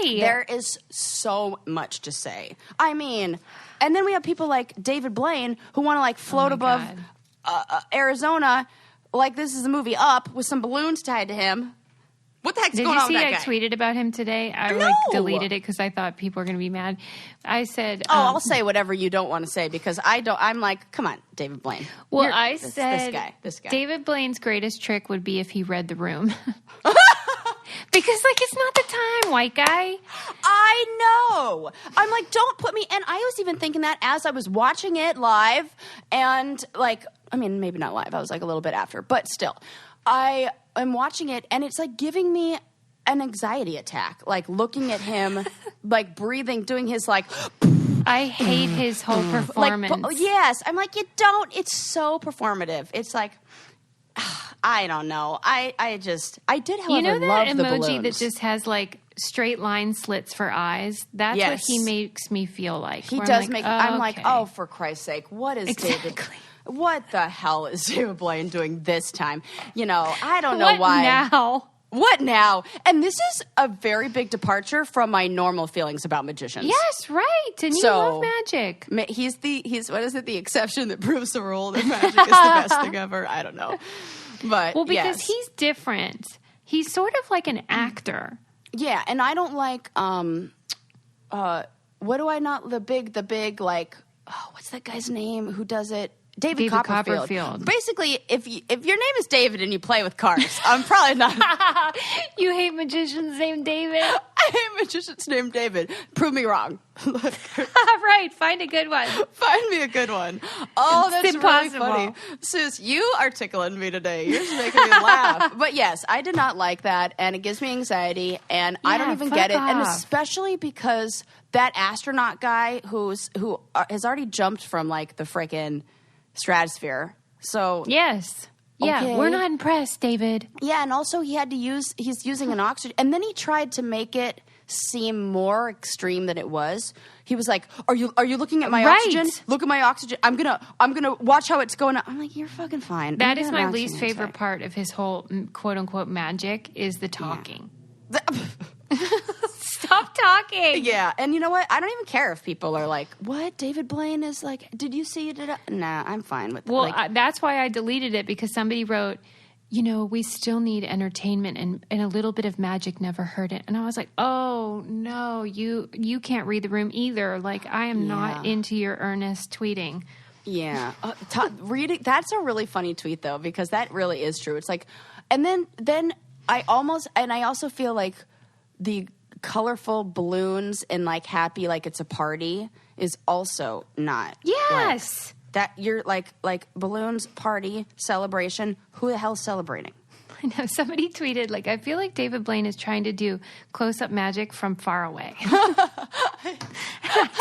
say. There is so much to say. I mean, and then we have people like David Blaine who want to like float above Arizona, like this is the movie Up with some balloons tied to him. What the heck's going on with that guy? Did you see I tweeted about him today? I deleted it because I thought people were going to be mad. I said, I'll say whatever you don't want to say because I don't. I'm like, come on, David Blaine. Well, I said this guy. David Blaine's greatest trick would be if he read the room. Because, like, it's not the time, white guy. I know. I'm like, don't put me... And I was even thinking that as I was watching it live. And, like, I mean, maybe not live. I was, like, a little bit after. But still, I am watching it, and it's, like, giving me an anxiety attack. Like, looking at him, like, breathing, doing his, like... I hate his whole performance. Like, yes. I'm like, you don't. It's so performative. It's like... I don't know. I did, however, you know that love emoji the balloons. that just has like straight line slits for eyes? That's what he makes me feel like. He does make. I'm like, oh, for Christ's sake, what is David? What the hell is David Blaine doing this time? You know, I don't know why. What now? And this is a very big departure from my normal feelings about magicians. Yes, right. And you love magic. He's what is it? The exception that proves the rule that magic is the best thing ever. I don't know. But because he's different. He's sort of like an actor. Yeah, and I don't like what do I not the big like what's that guy's name who does it? David Copperfield. Basically, if your name is David and you play with cards, I'm probably not. You hate magicians named David? I hate magicians named David. Prove me wrong. Right. Find a good one. Find me a good one. Oh, it's that's impossible. Really funny. Sus, you are tickling me today. You're just making me laugh. But yes, I did not like that, and it gives me anxiety, and I don't even get it. And especially because that astronaut guy who has already jumped from like the frickin' stratosphere. So yes. Yeah, we're not impressed, David. Yeah, and also he's using an oxygen, and then he tried to make it seem more extreme than it was. He was like, "Are you looking at my oxygen? Look at my oxygen. I'm gonna watch how it's going up." I'm like, "You're fucking fine." That is my least favorite part of his whole quote unquote magic is the talking. Yeah. Stop talking. Yeah, and you know what? I don't even care if people are like, "What? David Blaine is like? Did you see it?" Nah, I'm fine with it. Well, that's why I deleted it, because somebody wrote, we still need entertainment and a little bit of magic never hurt it. And I was like, oh, no, you can't read the room either. Like, I am not into your earnest tweeting. Yeah. Reading, that's a really funny tweet, though, because that really is true. It's like, and then I also feel like the colorful balloons and like happy like it's a party is also not. Yes. Like, that you're like balloons, party, celebration. Who the hell's celebrating? I know. Somebody tweeted, like, I feel like David Blaine is trying to do close-up magic from far away. I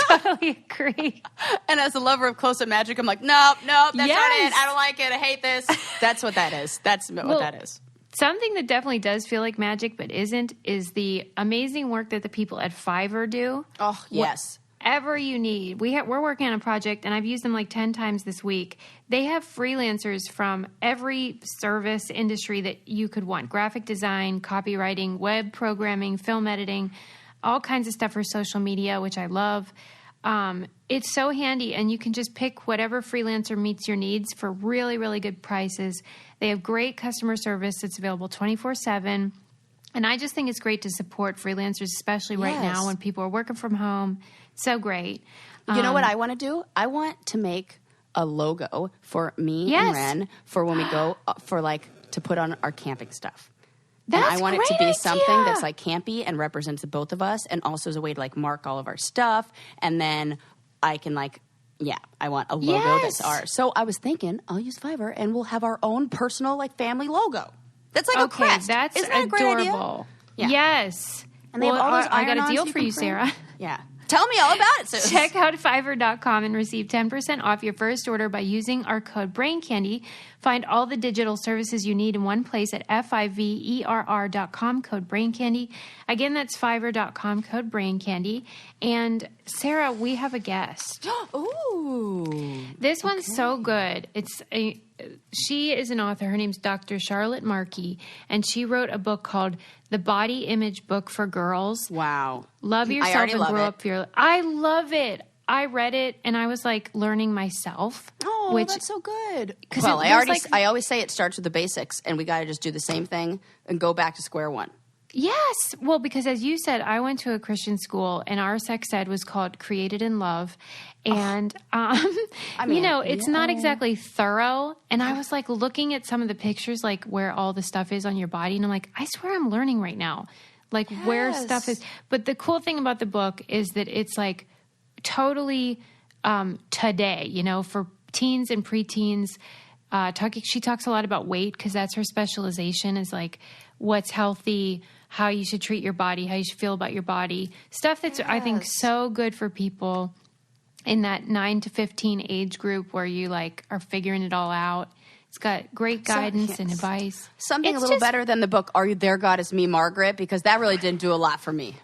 totally agree. And as a lover of close-up magic, I'm like, nope, that's not it. I don't like it. I hate this. That's what that is. That's what that is. Something that definitely does feel like magic but isn't is the amazing work that the people at Fiverr do. Oh, yes. Whatever you need. We're working on a project, and I've used them like 10 times this week. They have freelancers from every service industry that you could want. Graphic design, copywriting, web programming, film editing, all kinds of stuff for social media, which I love. It's so handy, and you can just pick whatever freelancer meets your needs for really, really good prices. They have great customer service. It's available 24/7. And I just think it's great to support freelancers, especially right now when people are working from home. So great. You know what I want to do? I want to make a logo for me and Ren for when we go for like to put on our camping stuff. That's and I want it to be something that's like campy and represents the both of us, and also as a way to like mark all of our stuff. And then I can like, I want a logo that's ours. So I was thinking I'll use Fiverr and we'll have our own personal like family logo. That's like a crest. That's Isn't that adorable. A great idea? Yeah. Yes. And they have all those I got a iron-ons deal for you, can print. Sarah. Yeah. Tell me all about it, Suze. Check out Fiverr.com and receive 10% off your first order by using our code BRAINCANDY. Find all the digital services you need in one place at Fiverr.com, code BRAINCANDY. Again, that's Fiverr.com, code BRAINCANDY. And Sarah, we have a guest. Ooh. This one's so good. She is an author. Her name's Dr. Charlotte Markey, and she wrote a book called The Body Image Book for Girls. Wow. Love yourself and grow up fearless. I love it. I read it, and I was like learning myself. Oh, that's so good. Well, I always say it starts with the basics, and we got to just do the same thing and go back to square one. Yes. Well, because as you said, I went to a Christian school, and our sex ed was called Created in Love. And, it's not exactly thorough. And I was like looking at some of the pictures, like where all the stuff is on your body. And I'm like, I swear I'm learning right now, like where stuff is. But the cool thing about the book is that it's like totally today, for teens and preteens. She talks a lot about weight because that's her specialization, is like what's healthy, how you should treat your body, how you should feel about your body. Stuff that's, I think, so good for people in that 9 to 15 age group where you like are figuring it all out. It's got great guidance and advice. Something a little better than the book, Are You There, God? Is Me, Margaret? Because that really didn't do a lot for me.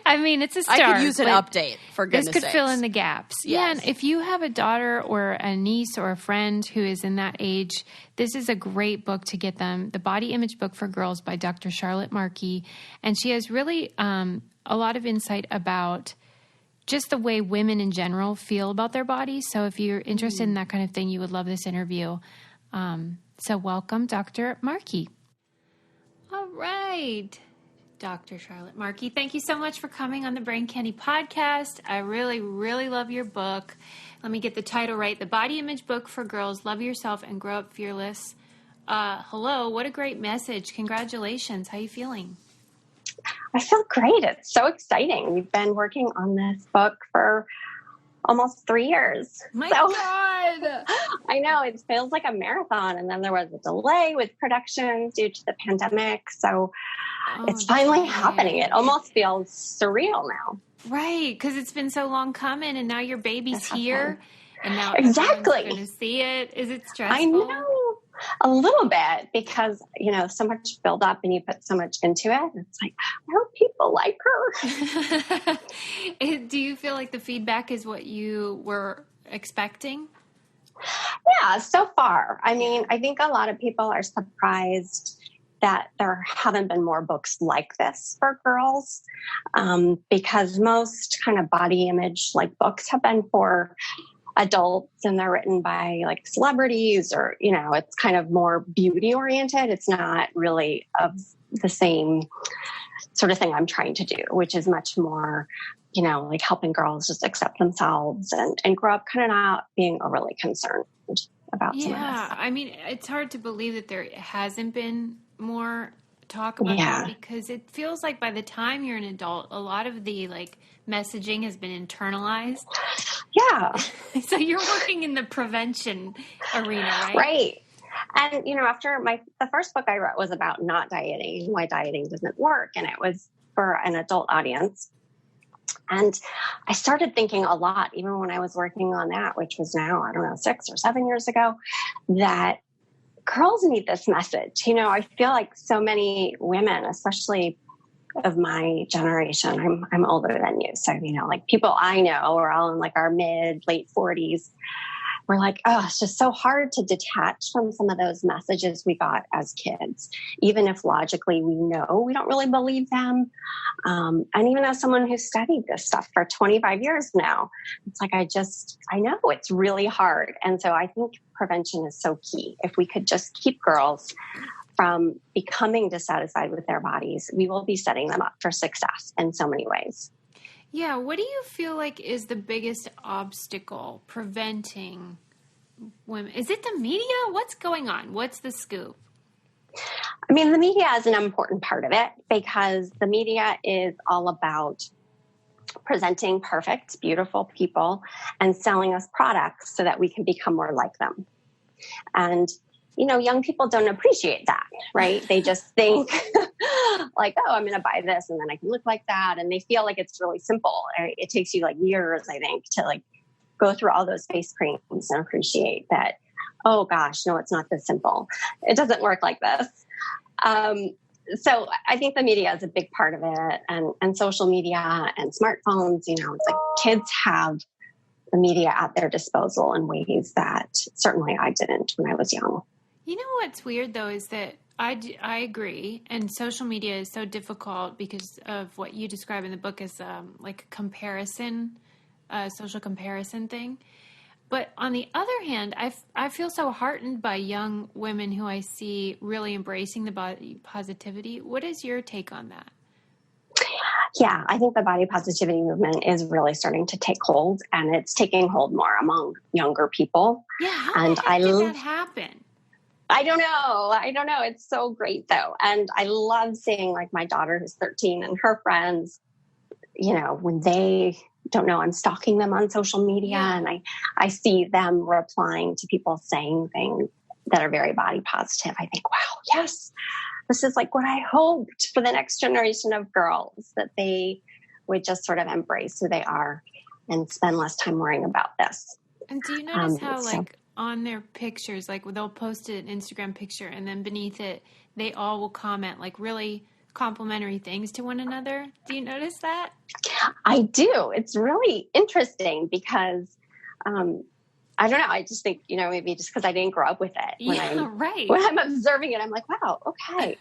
I mean, it's a start. I could use an update, for goodness sakes. This could fill in the gaps. Yes. Yeah, and if you have a daughter or a niece or a friend who is in that age, this is a great book to get them. The Body Image Book for Girls by Dr. Charlotte Markey. And she has really a lot of insight about just the way women in general feel about their bodies. So if you're interested in that kind of thing, you would love this interview. So welcome, Dr. Markey. All right. Dr. Charlotte Markey, thank you so much for coming on the Brain Candy podcast. I really, really love your book. Let me get the title right. The Body Image Book for Girls. Love Yourself and Grow Up Fearless. Hello. What a great message. Congratulations. How are you feeling? I feel great. It's so exciting. We've been working on this book for almost 3 years. My God. I know. It feels like a marathon. And then there was a delay with production due to the pandemic. So it's finally happening. It almost feels surreal now. Right. Because it's been so long coming, and now your baby's here. And now exactly everyone's going to see it. Is it stressful? I know. A little bit, because, you know, so much build up and you put so much into it. It's like, I hope people like her. Do you feel like the feedback is what you were expecting? Yeah, so far. I mean, I think a lot of people are surprised that there haven't been more books like this for girls, because most kind of body image like books have been for adults, and they're written by like celebrities, or, you know, it's kind of more beauty oriented. It's not really of the same sort of thing I'm trying to do, which is much more, you know, like helping girls just accept themselves and grow up kind of not being overly concerned about some of this. Yeah, I mean, it's hard to believe that there hasn't been more talk about that, because it feels like by the time you're an adult, a lot of the like messaging has been internalized. Yeah. So you're working in the prevention arena, right? Right. And, you know, after the first book I wrote was about not dieting, why dieting doesn't work. And it was for an adult audience. And I started thinking a lot, even when I was working on that, which was now, I don't know, 6 or 7 years ago, that girls need this message. You know, I feel like so many women, especially of my generation, I'm older than you. So, you know, like people I know are all in like our late 40s. We're like, oh, it's just so hard to detach from some of those messages we got as kids, even if logically we know we don't really believe them. And even as someone who's studied this stuff for 25 years now, it's like, I know it's really hard. And so I think prevention is so key. If we could just keep girls from becoming dissatisfied with their bodies, we will be setting them up for success in so many ways. Yeah. What do you feel like is the biggest obstacle preventing women? Is it the media? What's going on? What's the scoop? I mean, the media is an important part of it, because the media is all about presenting perfect, beautiful people and selling us products so that we can become more like them. And, you know, young people don't appreciate that, right? They just think like, oh, I'm going to buy this and then I can look like that. And they feel like it's really simple. It takes you like years, I think, to like go through all those face creams and appreciate that, oh gosh, no, it's not this simple. It doesn't work like this. So I think the media is a big part of it, and social media and smartphones. You know, it's like kids have the media at their disposal in ways that certainly I didn't when I was young. You know what's weird, though, is that I agree, and social media is so difficult because of what you describe in the book as like a comparison, social comparison thing. But on the other hand, I feel so heartened by young women who I see really embracing the body positivity. What is your take on that? Yeah, I think the body positivity movement is really starting to take hold, and it's taking hold more among younger people. Yeah, how did that happen? I don't know. It's so great though. And I love seeing like my daughter who's 13 and her friends, you know, when they don't know I'm stalking them on social media, and I see them replying to people saying things that are very body positive. I think, wow, yes, this is like what I hoped for the next generation of girls, that they would just sort of embrace who they are and spend less time worrying about this. And do you notice how like on their pictures, like they'll post an Instagram picture and then beneath it, they all will comment like really complimentary things to one another? Do you notice that? I do. It's really interesting because, I don't know. I just think, you know, maybe just because I didn't grow up with it. When I'm observing it, I'm like, wow, okay.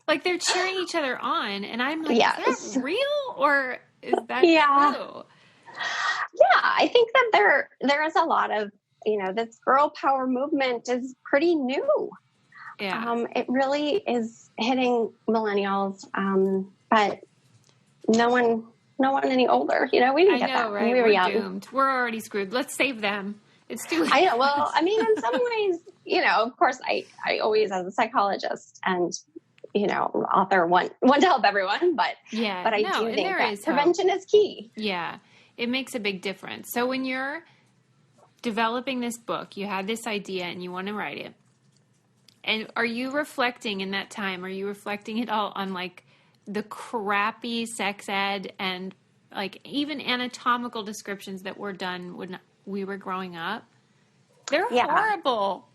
Like they're cheering each other on, and I'm like, yes. Is that real or is that true? Yeah, I think that there is a lot of, you know, this girl power movement is pretty new. Yeah. It really is hitting millennials, but no one any older. You know, we didn't get that. Right? We were young. Doomed. We're already screwed. Let's save them. It's too late. I know. Well, I mean, in some ways, you know, of course, I always, as a psychologist and, you know, author, want to help everyone, but I do think that prevention is key. Yeah, it makes a big difference. So when you're developing this book, you had this idea and you want to write it. And are you reflecting in that time? Are you reflecting it all on like the crappy sex ed and like even anatomical descriptions that were done when we were growing up? They're horrible.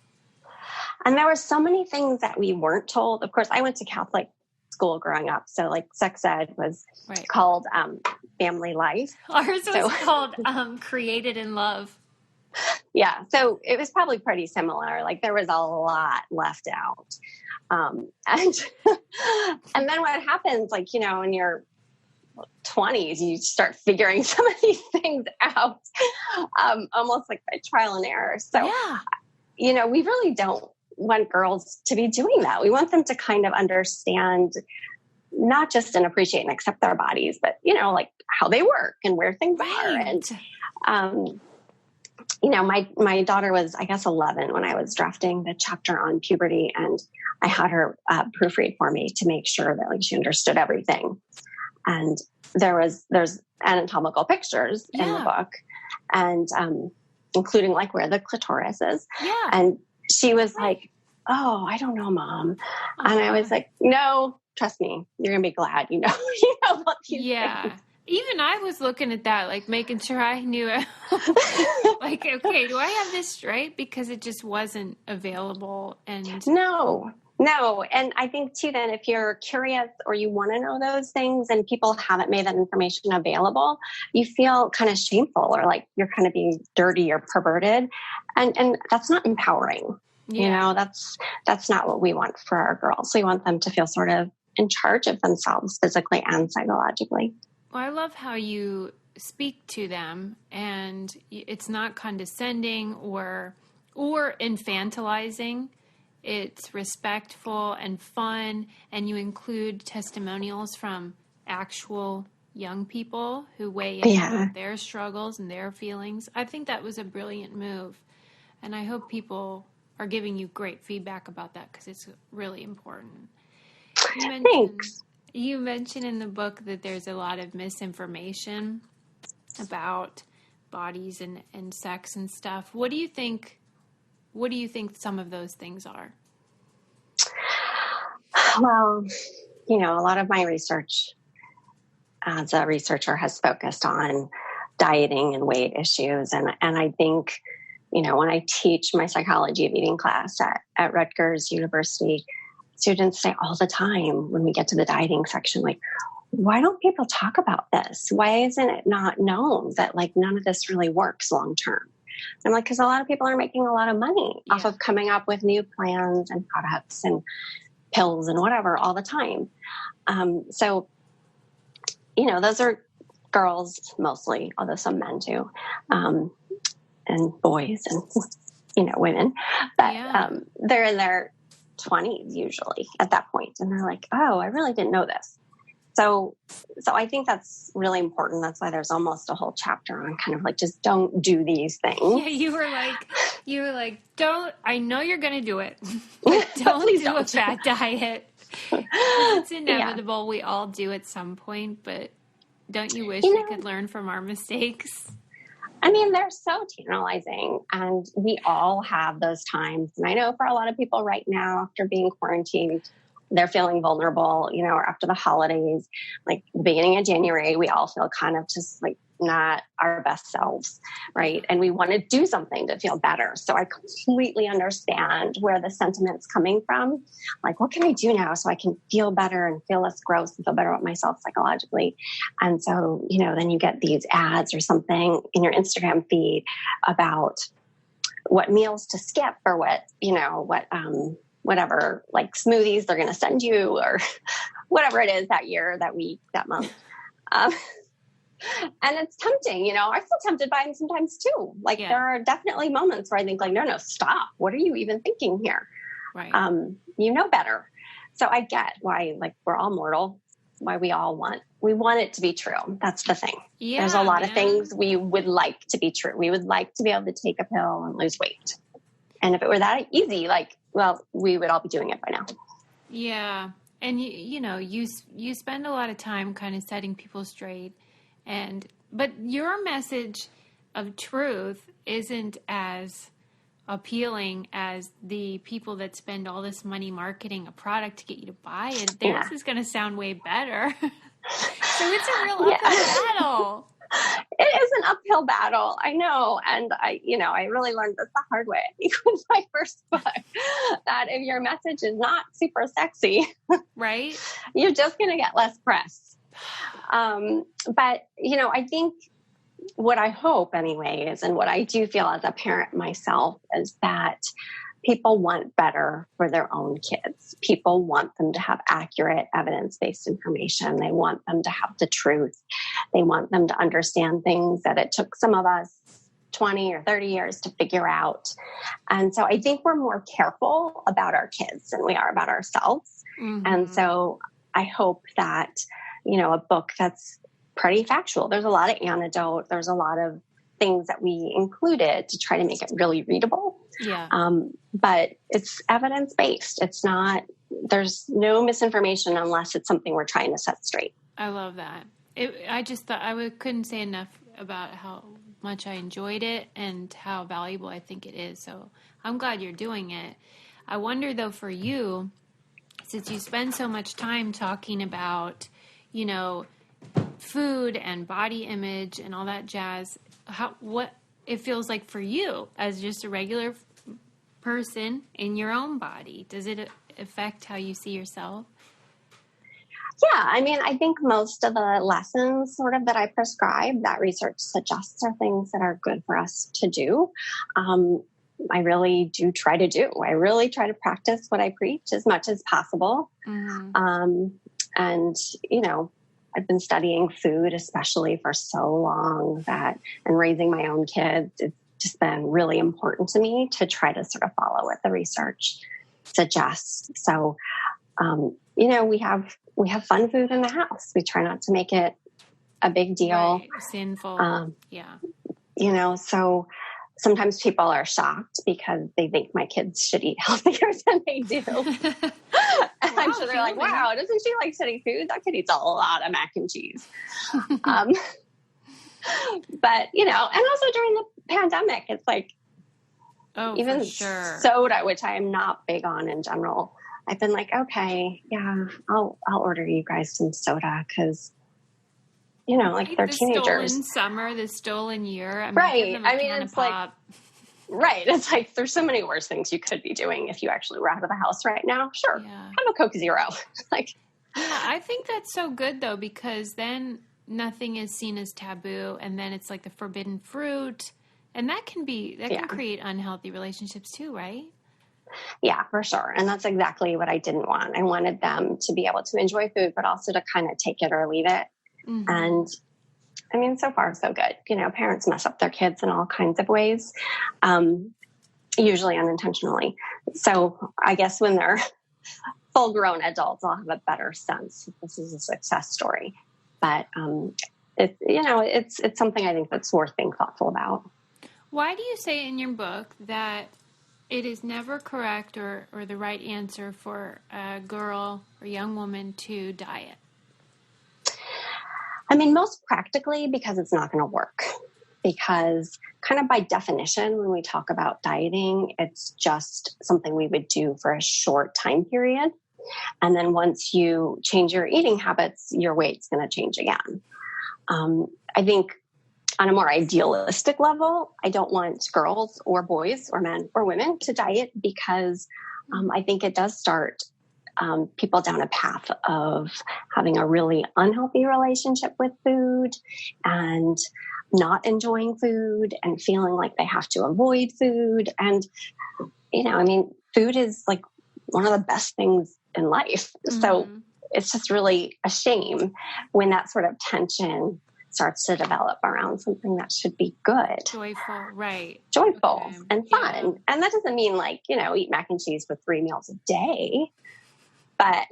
And there were so many things that we weren't told. Of course, I went to Catholic school growing up. So like sex ed was called family life. Ours was called Created in Love. Yeah. So it was probably pretty similar. Like there was a lot left out. And then what happens, like, you know, in your 20s, you start figuring some of these things out, almost like by trial and error. So, you know, we really don't want girls to be doing that. We want them to kind of understand, not just and appreciate and accept their bodies, but, you know, like how they work and where things are. And, you know, my daughter was, I guess, 11 when I was drafting the chapter on puberty, and I had her proofread for me to make sure that like she understood everything. And there's anatomical pictures in the book, and including like where the clitoris is. Yeah. And she was like, "Oh, I don't know, Mom." And I was like, "No, trust me, you're gonna be glad you know about these things." Even I was looking at that, like making sure I knew it. Like, okay, do I have this straight? Because it just wasn't available. And No. And I think too, then if you're curious or you want to know those things and people haven't made that information available, you feel kind of shameful or like you're kind of being dirty or perverted. And that's not empowering. You know, that's not what we want for our girls. We want them to feel sort of in charge of themselves physically and psychologically. Well, I love how you speak to them, and it's not condescending or infantilizing. It's respectful and fun, and you include testimonials from actual young people who weigh in on their struggles and their feelings. I think that was a brilliant move, and I hope people are giving you great feedback about that because it's really important. Thanks. You mentioned in the book that there's a lot of misinformation about bodies and sex and stuff. What do you think some of those things are? Well, you know, a lot of my research as a researcher has focused on dieting and weight issues. And I think, you know, when I teach my psychology of eating class at Rutgers University, students say all the time when we get to the dieting section, like, why don't people talk about this? Why isn't it not known that like none of this really works long term? I'm like, because a lot of people are making a lot of money off of coming up with new plans and products and pills and whatever all the time. So, you know, those are girls mostly, although some men too, and boys and, you know, women, but they're in their 20s usually at that point. And they're like, oh, I really didn't know this. So I think that's really important. That's why there's almost a whole chapter on kind of like, just don't do these things. Yeah, you were like, don't, I know you're going to do it, but don't do a fat diet. It's inevitable. Yeah. We all do at some point, but don't you wish we could learn from our mistakes? I mean, they're so tantalizing, and we all have those times. And I know for a lot of people right now, after being quarantined, they're feeling vulnerable, you know, or after the holidays, like the beginning of January, we all feel kind of just like not our best selves, right? And we want to do something to feel better. So I completely understand where the sentiment's coming from. Like, what can I do now so I can feel better and feel less gross and feel better about myself psychologically? And so, you know, then you get these ads or something in your Instagram feed about what meals to skip or what, you know, what, whatever, like smoothies they're going to send you or whatever it is that year, that week, that month. And it's tempting, you know, I feel tempted by them sometimes too. Like there are definitely moments where I think like, no, stop. What are you even thinking here? Right. You know better. So I get why, like, we're all mortal, why we want it to be true. That's the thing. Yeah, there's a lot of things we would like to be true. We would like to be able to take a pill and lose weight. And if it were that easy, like, well, we would all be doing it by now. Yeah. And you know, you spend a lot of time kind of setting people straight. But your message of truth isn't as appealing as the people that spend all this money marketing a product to get you to buy it. Theirs is going to sound way better. So it's a real uphill battle. It is an uphill uphill battle. I know. And I really learned this the hard way, I think, with my first book, that if your message is not super sexy, right, you're just going to get less press. But, I think what I hope anyway is, and what I do feel as a parent myself, is that people want better for their own kids. People want them to have accurate, evidence-based information. They want them to have the truth. They want them to understand things that it took some of us 20 or 30 years to figure out. And so I think we're more careful about our kids than we are about ourselves. Mm-hmm. And so I hope that, a book that's pretty factual. There's a lot of anecdote. There's a lot of things that we included to try to make it really readable. Yeah. But it's evidence-based. It's not, there's no misinformation unless it's something we're trying to set straight. I love that. I just thought couldn't say enough about how much I enjoyed it and how valuable I think it is. So I'm glad you're doing it. I wonder though, for you, since you spend so much time talking about, food and body image and all that jazz, what it feels like for you as just a regular person in your own body. Does it affect how you see yourself? Yeah, I think most of the lessons sort of that I prescribe, that research suggests, are things that are good for us to do. I really do try to do. I really try to practice what I preach as much as possible. Mm-hmm. And, I've been studying food, especially for so long, and raising my own kids, it's just been really important to me to try to sort of follow what the research suggests. So, we have fun food in the house. We try not to make it a big deal. Right. Sinful. So sometimes people are shocked because they think my kids should eat healthier than they do. And I'm sure they're like, wow, doesn't she like city food? That kid eats a lot of mac and cheese. But, and also during the pandemic, it's like, even soda, which I am not big on in general. I've been like, okay, yeah, I'll order you guys some soda because, they're teenagers. Stolen summer, the stolen year. Right. It's like, right. It's like, there's so many worse things you could be doing if you actually were out of the house right now. Sure. Yeah. Have a Coke Zero. Yeah, I think that's so good though, because then nothing is seen as taboo. And then it's like the forbidden fruit. And that can create unhealthy relationships too, right? Yeah, for sure. And that's exactly what I didn't want. I wanted them to be able to enjoy food, but also to kind of take it or leave it. Mm-hmm. And so far so good. Parents mess up their kids in all kinds of ways, usually unintentionally. So I guess when they're full grown adults, I'll have a better sense if this is a success story. But, it's something I think that's worth being thoughtful about. Why do you say in your book that it is never correct or the right answer for a girl or young woman to diet? Most practically because it's not going to work. Because kind of by definition, when we talk about dieting, it's just something we would do for a short time period. And then once you change your eating habits, your weight's going to change again. I think on a more idealistic level, I don't want girls or boys or men or women to diet because I think it does start people down a path of having a really unhealthy relationship with food and not enjoying food and feeling like they have to avoid food. And, food is like one of the best things in life. Mm-hmm. So it's just really a shame when that sort of tension starts to develop around something that should be good. Joyful, right. Joyful and fun. Yeah. And that doesn't mean eat mac and cheese for 3 meals a day. But,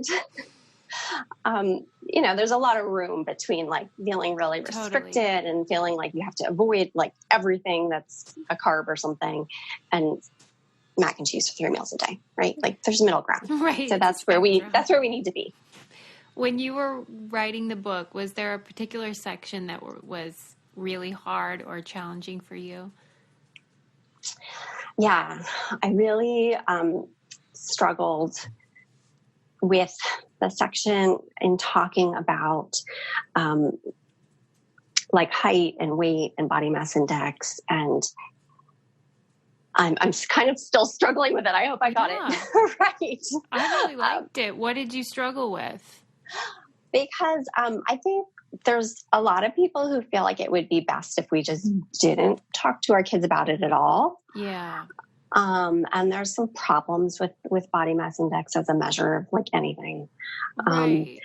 there's a lot of room between feeling really restricted and feeling like you have to avoid everything that's a carb or something and mac and cheese for 3 meals a day, right? There's middle ground. Right. So that's where we need to be. When you were writing the book, was there a particular section that was really hard or challenging for you? Yeah, I really struggled with the section in talking about like height and weight and body mass index. And I'm kind of still struggling with it. I hope I got it right. I really liked it. What did you struggle with? Because I think there's a lot of people who feel like it would be best if we just didn't talk to our kids about it at all. Yeah. And there's some problems with body mass index as a measure of like anything. Right.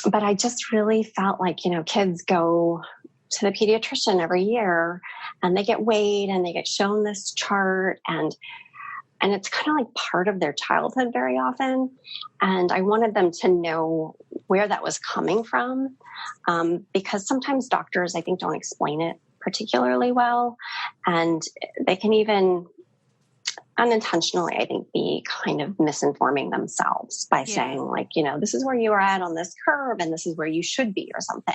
But I just really felt like, kids go to the pediatrician every year and they get weighed and they get shown this chart and it's kind of like part of their childhood very often. And I wanted them to know where that was coming from. Because sometimes doctors, I think, don't explain it particularly well. And they can even unintentionally, I think, be kind of misinforming themselves by saying like, this is where you are at on this curve and this is where you should be or something.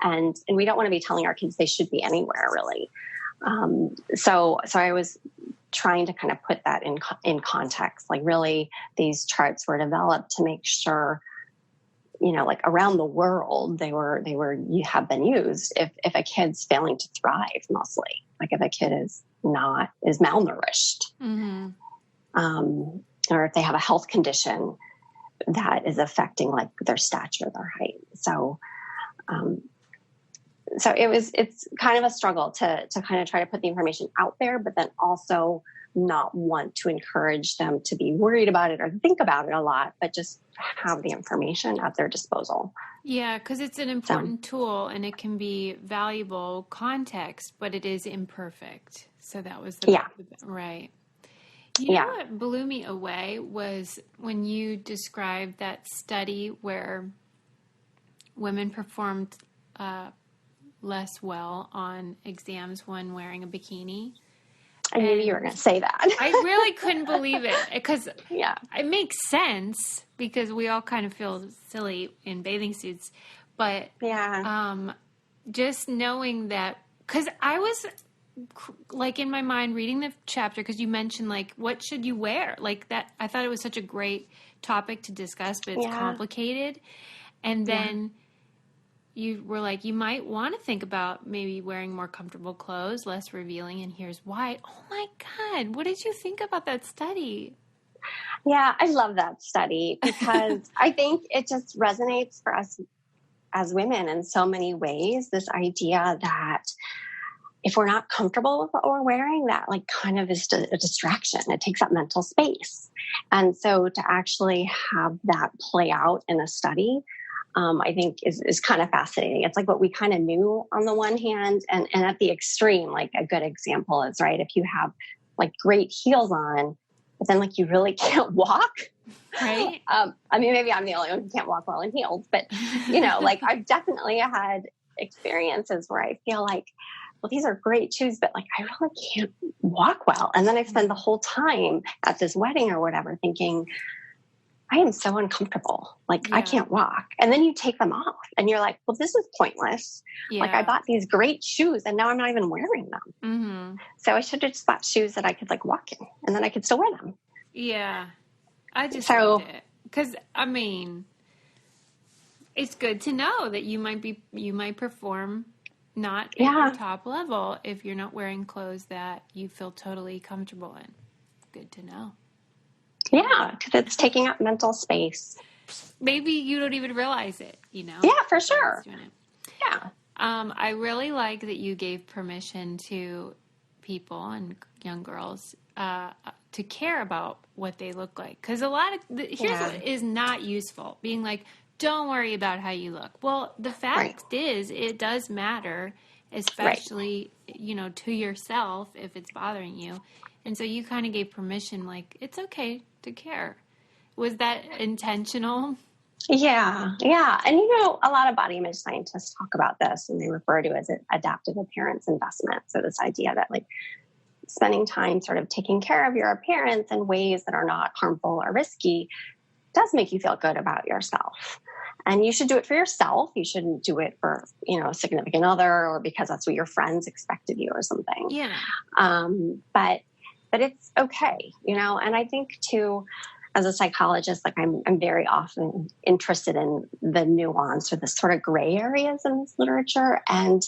And we don't want to be telling our kids they should be anywhere really. So I was trying to kind of put that in context, like really these charts were developed to make sure, like around the world, they have been used if a kid's failing to thrive, mostly like if a kid is malnourished, or if they have a health condition that is affecting like their stature, their height. So it's kind of a struggle to kind of try to put the information out there, but then also not want to encourage them to be worried about it or think about it a lot, but just have the information at their disposal. Yeah, because it's an important tool and it can be valuable context, but it is imperfect. So that was right. You know what blew me away was when you described that study where women performed less well on exams when wearing a bikini. I knew you were going to say that. I really couldn't believe it because it makes sense because we all kind of feel silly in bathing suits. But just knowing that, because I was like in my mind reading the chapter, because you mentioned like, what should you wear? Like that, I thought it was such a great topic to discuss, but it's complicated. And then you were like, you might want to think about maybe wearing more comfortable clothes, less revealing, and here's why. Oh my God, what did you think about that study? Yeah, I love that study because I think it just resonates for us as women in so many ways. This idea that if we're not comfortable with what we're wearing, that like kind of is a distraction. It takes up mental space. And so to actually have that play out in a study, I think is kind of fascinating. It's like what we kind of knew on the one hand, and at the extreme, like a good example is if you have like great heels on, but then like you really can't walk. Right. I mean, maybe I'm the only one who can't walk well in heels, but like I've definitely had experiences where I feel like, well, these are great shoes, but like I really can't walk well. And then I spend the whole time at this wedding or whatever thinking, I am so uncomfortable. Like I can't walk. And then you take them off and you're like, well, this is pointless. Yeah. Like I bought these great shoes and now I'm not even wearing them. Mm-hmm. So I should have just bought shoes that I could like walk in and then I could still wear them. Yeah. I just loved it. Cause I mean, it's good to know that you might perform not at your top level if you're not wearing clothes that you feel totally comfortable in. Good to know. Yeah, because it's taking up mental space. Maybe you don't even realize it, Yeah, for sure. Yeah. I really like that you gave permission to people and young girls to care about what they look like. Because here's what is not useful. Being like, don't worry about how you look. Well, the fact is it does matter, especially, to yourself if it's bothering you. And so you kind of gave permission, like, it's okay to care. Was that intentional? Yeah. And, a lot of body image scientists talk about this and they refer to it as an adaptive appearance investment. So this idea that like spending time sort of taking care of your appearance in ways that are not harmful or risky does make you feel good about yourself. And you should do it for yourself. You shouldn't do it for, a significant other or because that's what your friends expect of you or something. Yeah. But it's okay, and I think too, as a psychologist, like I'm very often interested in the nuance or the sort of gray areas in this literature. And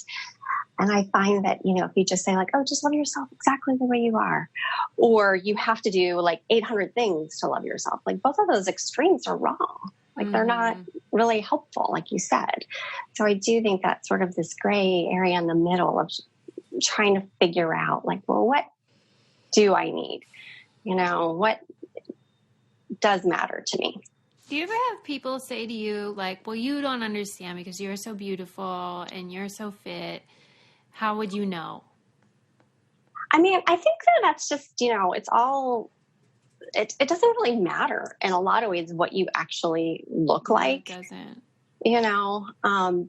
I find that, you know, if you just say like, oh, just love yourself exactly the way you are, or you have to do like 800 things to love yourself, like both of those extremes are wrong. Like they're not really helpful, like you said. So I do think that sort of this gray area in the middle of trying to figure out like, well, what do I need? You know, what does matter to me? Do you ever have people say to you like, well, you don't understand because you're so beautiful and you're so fit. How would you know? I mean, I think that that's just, you know, it's all, it doesn't really matter in a lot of ways what you actually look like. It doesn't. You know,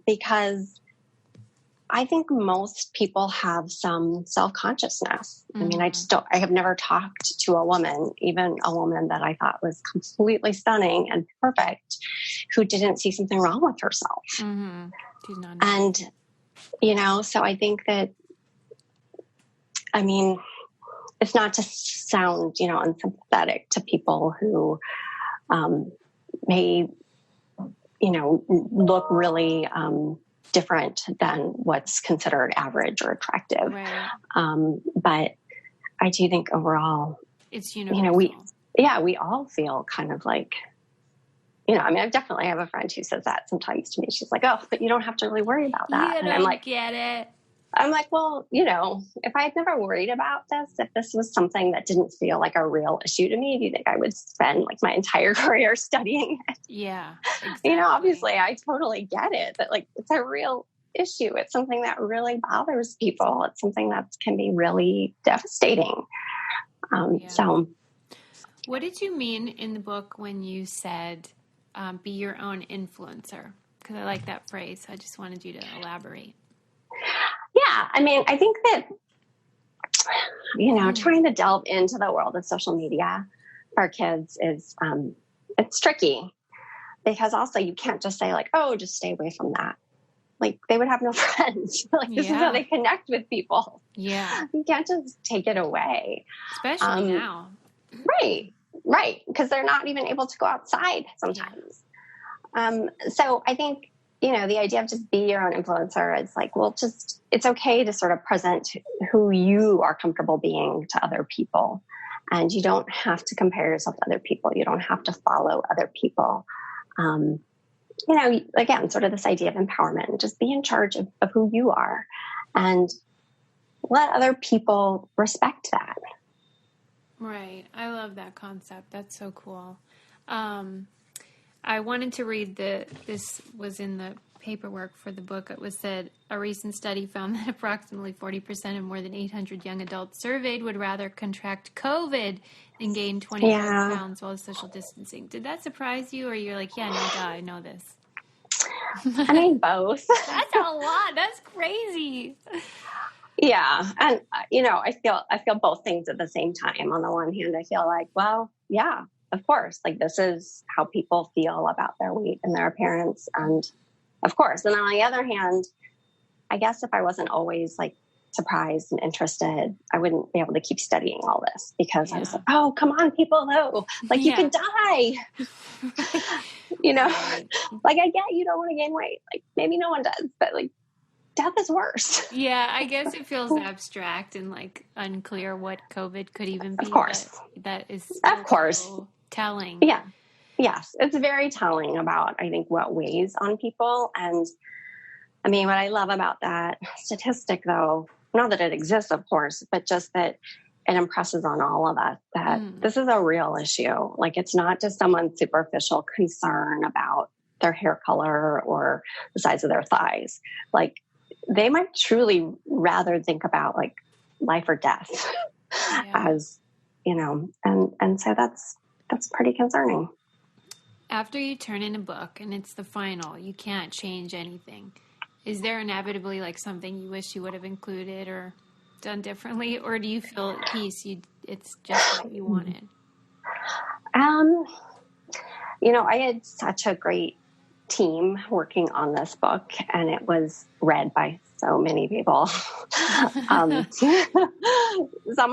because I think most people have some self-consciousness. I mean, I have never talked to a woman, even a woman that I thought was completely stunning and perfect, who didn't see something wrong with herself. And, you know, so I think that, I mean, it's not to sound, you know, unsympathetic to people who may, you know, look really different than what's considered average or attractive. Right. But I do think overall, it's universal. You know, we all feel kind of like, you know, I mean, I definitely have a friend who says that sometimes to me. She's like, oh, but you don't have to really worry about that. And I'm like, get it. I'm like, well, you know, if I had never worried about this, if this was something that didn't feel like a real issue to me, do you think I would spend like my entire career studying it? Yeah, exactly. You know, obviously I totally get it, but like it's a real issue. It's something that really bothers people. It's something that can be really devastating. So what did you mean in the book when you said, be your own influencer? Because I like that phrase. I just wanted you to elaborate. Yeah, I mean, I think that, you know, trying to delve into the world of social media for kids is, it's tricky because also you can't just say like, oh, just stay away from that. Like they would have no friends. Like this is how they connect with people. Yeah. You can't just take it away. Especially now. Right. Because they're not even able to go outside sometimes. So I think, you know, the idea of just be your own influencer is like, well, just, it's okay to sort of present who you are comfortable being to other people. And you don't have to compare yourself to other people. You don't have to follow other people. You know, again, sort of this idea of empowerment, just be in charge of who you are and let other people respect that. Right. I love that concept. That's so cool. I wanted to read this was in the paperwork for the book. It was said a recent study found that approximately 40% of more than 800 young adults surveyed would rather contract COVID than gain 25 pounds while social distancing. Did that surprise you, or you're like, yeah, no, duh, I know this? I mean, both. That's a lot. That's crazy. Yeah. And, you know, I feel both things at the same time. On the one hand, I feel like, well, yeah, of course, like this is how people feel about their weight and their appearance. And of course, and on the other hand, I guess if I wasn't always like surprised and interested, I wouldn't be able to keep studying all this because I was like, oh, come on, people, though, like you can die, you know, like I get you don't want to gain weight. Like maybe no one does, but like death is worse. Yeah, I guess it feels abstract and like unclear what COVID could even be. Of course. That is of course so telling. Yeah. Yes. It's very telling about, I think, what weighs on people. And I mean, what I love about that statistic, though, not that it exists, of course, but just that it impresses on all of us that this is a real issue. Like it's not just someone's superficial concern about their hair color or the size of their thighs. Like they might truly rather think about like life or death as, you know, and so that's pretty concerning. After you turn in a book and it's the final, you can't change anything. Is there inevitably like something you wish you would have included or done differently? Or do you feel at peace? It's just what you wanted? You know, I had such a great team working on this book and it was read by so many people. Some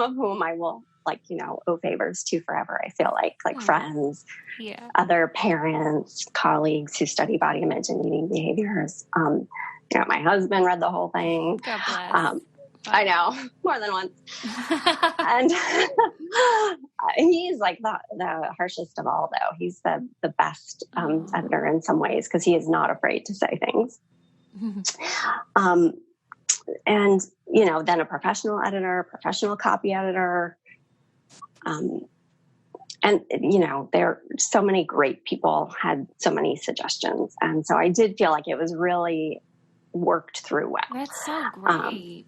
of whom I will like, owe favors to forever. I feel like friends, other parents, colleagues who study body image and eating behaviors. My husband read the whole thing. God bless. I know, more than once. And he's like the harshest of all, though. He's the best editor in some ways, because he is not afraid to say things. And, then a professional editor, professional copy editor. And, there are so many great people had so many suggestions. And so I did feel like it was really worked through well. That's so great.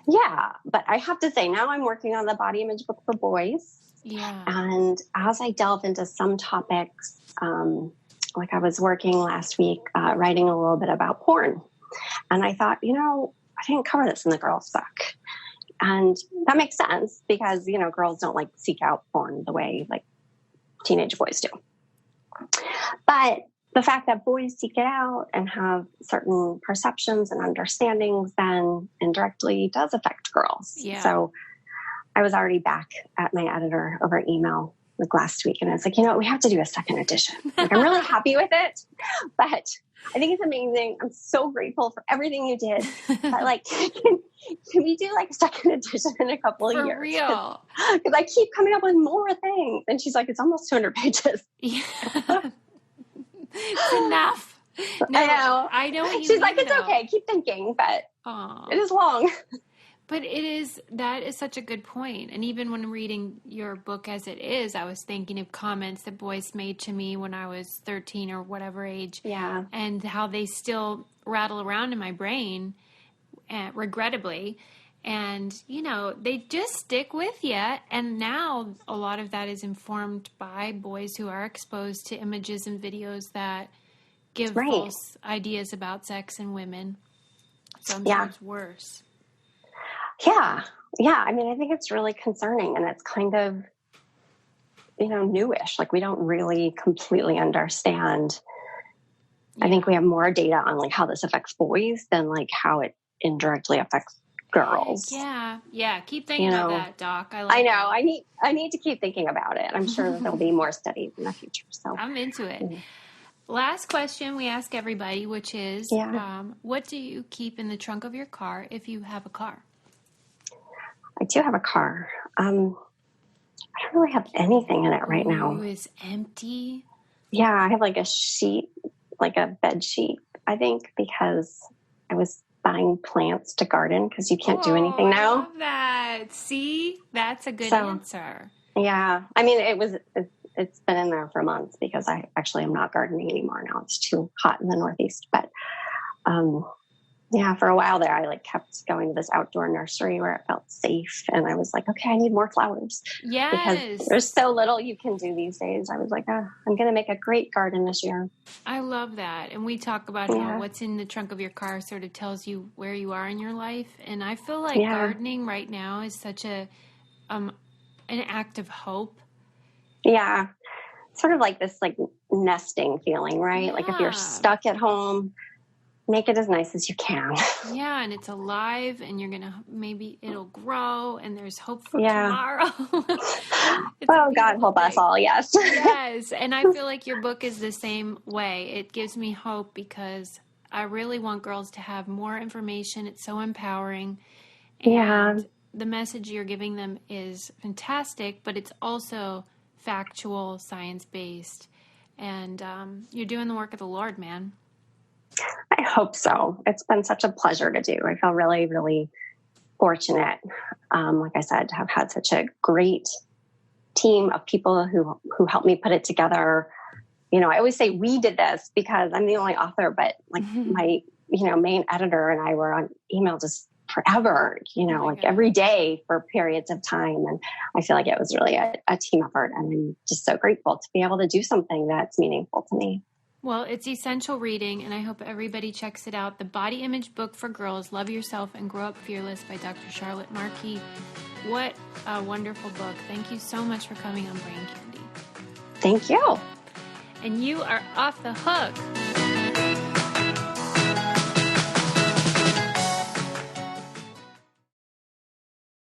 Yeah. But I have to say, now I'm working on the body image book for boys. Yeah. And as I delve into some topics, like I was working last week, writing a little bit about porn. And I thought, I didn't cover this in the girls' book. And that makes sense because, girls don't like seek out porn the way like teenage boys do. But the fact that boys seek it out and have certain perceptions and understandings then indirectly does affect girls. Yeah. So I was already back at my editor over email like last week. And I was like, we have to do a second edition. Like, I'm really happy with it, but I think it's amazing. I'm so grateful for everything you did. But like, can we do like a second edition in a couple of years? For real. Because I keep coming up with more things. And she's like, it's almost 200 pages. Yeah. It's enough. No, I know what you mean. She's like, it's okay. Keep thinking, but it is long. But that is such a good point. And even when reading your book as it is, I was thinking of comments that boys made to me when I was 13 or whatever age. Yeah. And how they still rattle around in my brain, regrettably. And, they just stick with you. And now a lot of that is informed by boys who are exposed to images and videos that give false ideas about sex and women. Sometimes worse. Yeah. Yeah. I mean, I think it's really concerning, and it's kind of, newish. Like, we don't really completely understand. Yeah. I think we have more data on like how this affects boys than like how it indirectly affects girls. Yeah. Yeah. Keep thinking about that, Doc. I know. That. I need to keep thinking about it. I'm sure that there'll be more studies in the future. So I'm into it. Mm-hmm. Last question we ask everybody, which is, what do you keep in the trunk of your car if you have a car? I do have a car. I don't really have anything in it right now. It's empty? Yeah, I have like a sheet, like a bed sheet, I think, because I was buying plants to garden because you can't do anything now. I love that. See? That's a good answer. Yeah. I mean, it's been in there for months because I actually am not gardening anymore now. It's too hot in the Northeast. But for a while there, I like kept going to this outdoor nursery where it felt safe. And I was like, okay, I need more flowers. Yes. Because there's so little you can do these days. I was like, I'm going to make a great garden this year. I love that. And we talk about how what's in the trunk of your car sort of tells you where you are in your life. And I feel like gardening right now is such an act of hope. Yeah. Sort of like this like nesting feeling, right? Yeah. Like if you're stuck at home, make it as nice as you can. Yeah, and it's alive, and maybe it'll grow, and there's hope for tomorrow. God help us all, yes. Yes, and I feel like your book is the same way. It gives me hope because I really want girls to have more information. It's so empowering. And the message you're giving them is fantastic, but it's also factual, science-based. And you're doing the work of the Lord, man. I hope so. It's been such a pleasure to do. I feel really, really fortunate, like I said, to have had such a great team of people who helped me put it together. I always say we did this because I'm the only author, but like my, main editor and I were on email just forever, every day for periods of time. And I feel like it was really a team effort. And I'm just so grateful to be able to do something that's meaningful to me. Well, it's essential reading, and I hope everybody checks it out. The Body Image Book for Girls, Love Yourself and Grow Up Fearless by Dr. Charlotte Markey. What a wonderful book. Thank you so much for coming on Brain Candy. Thank you. And you are off the hook.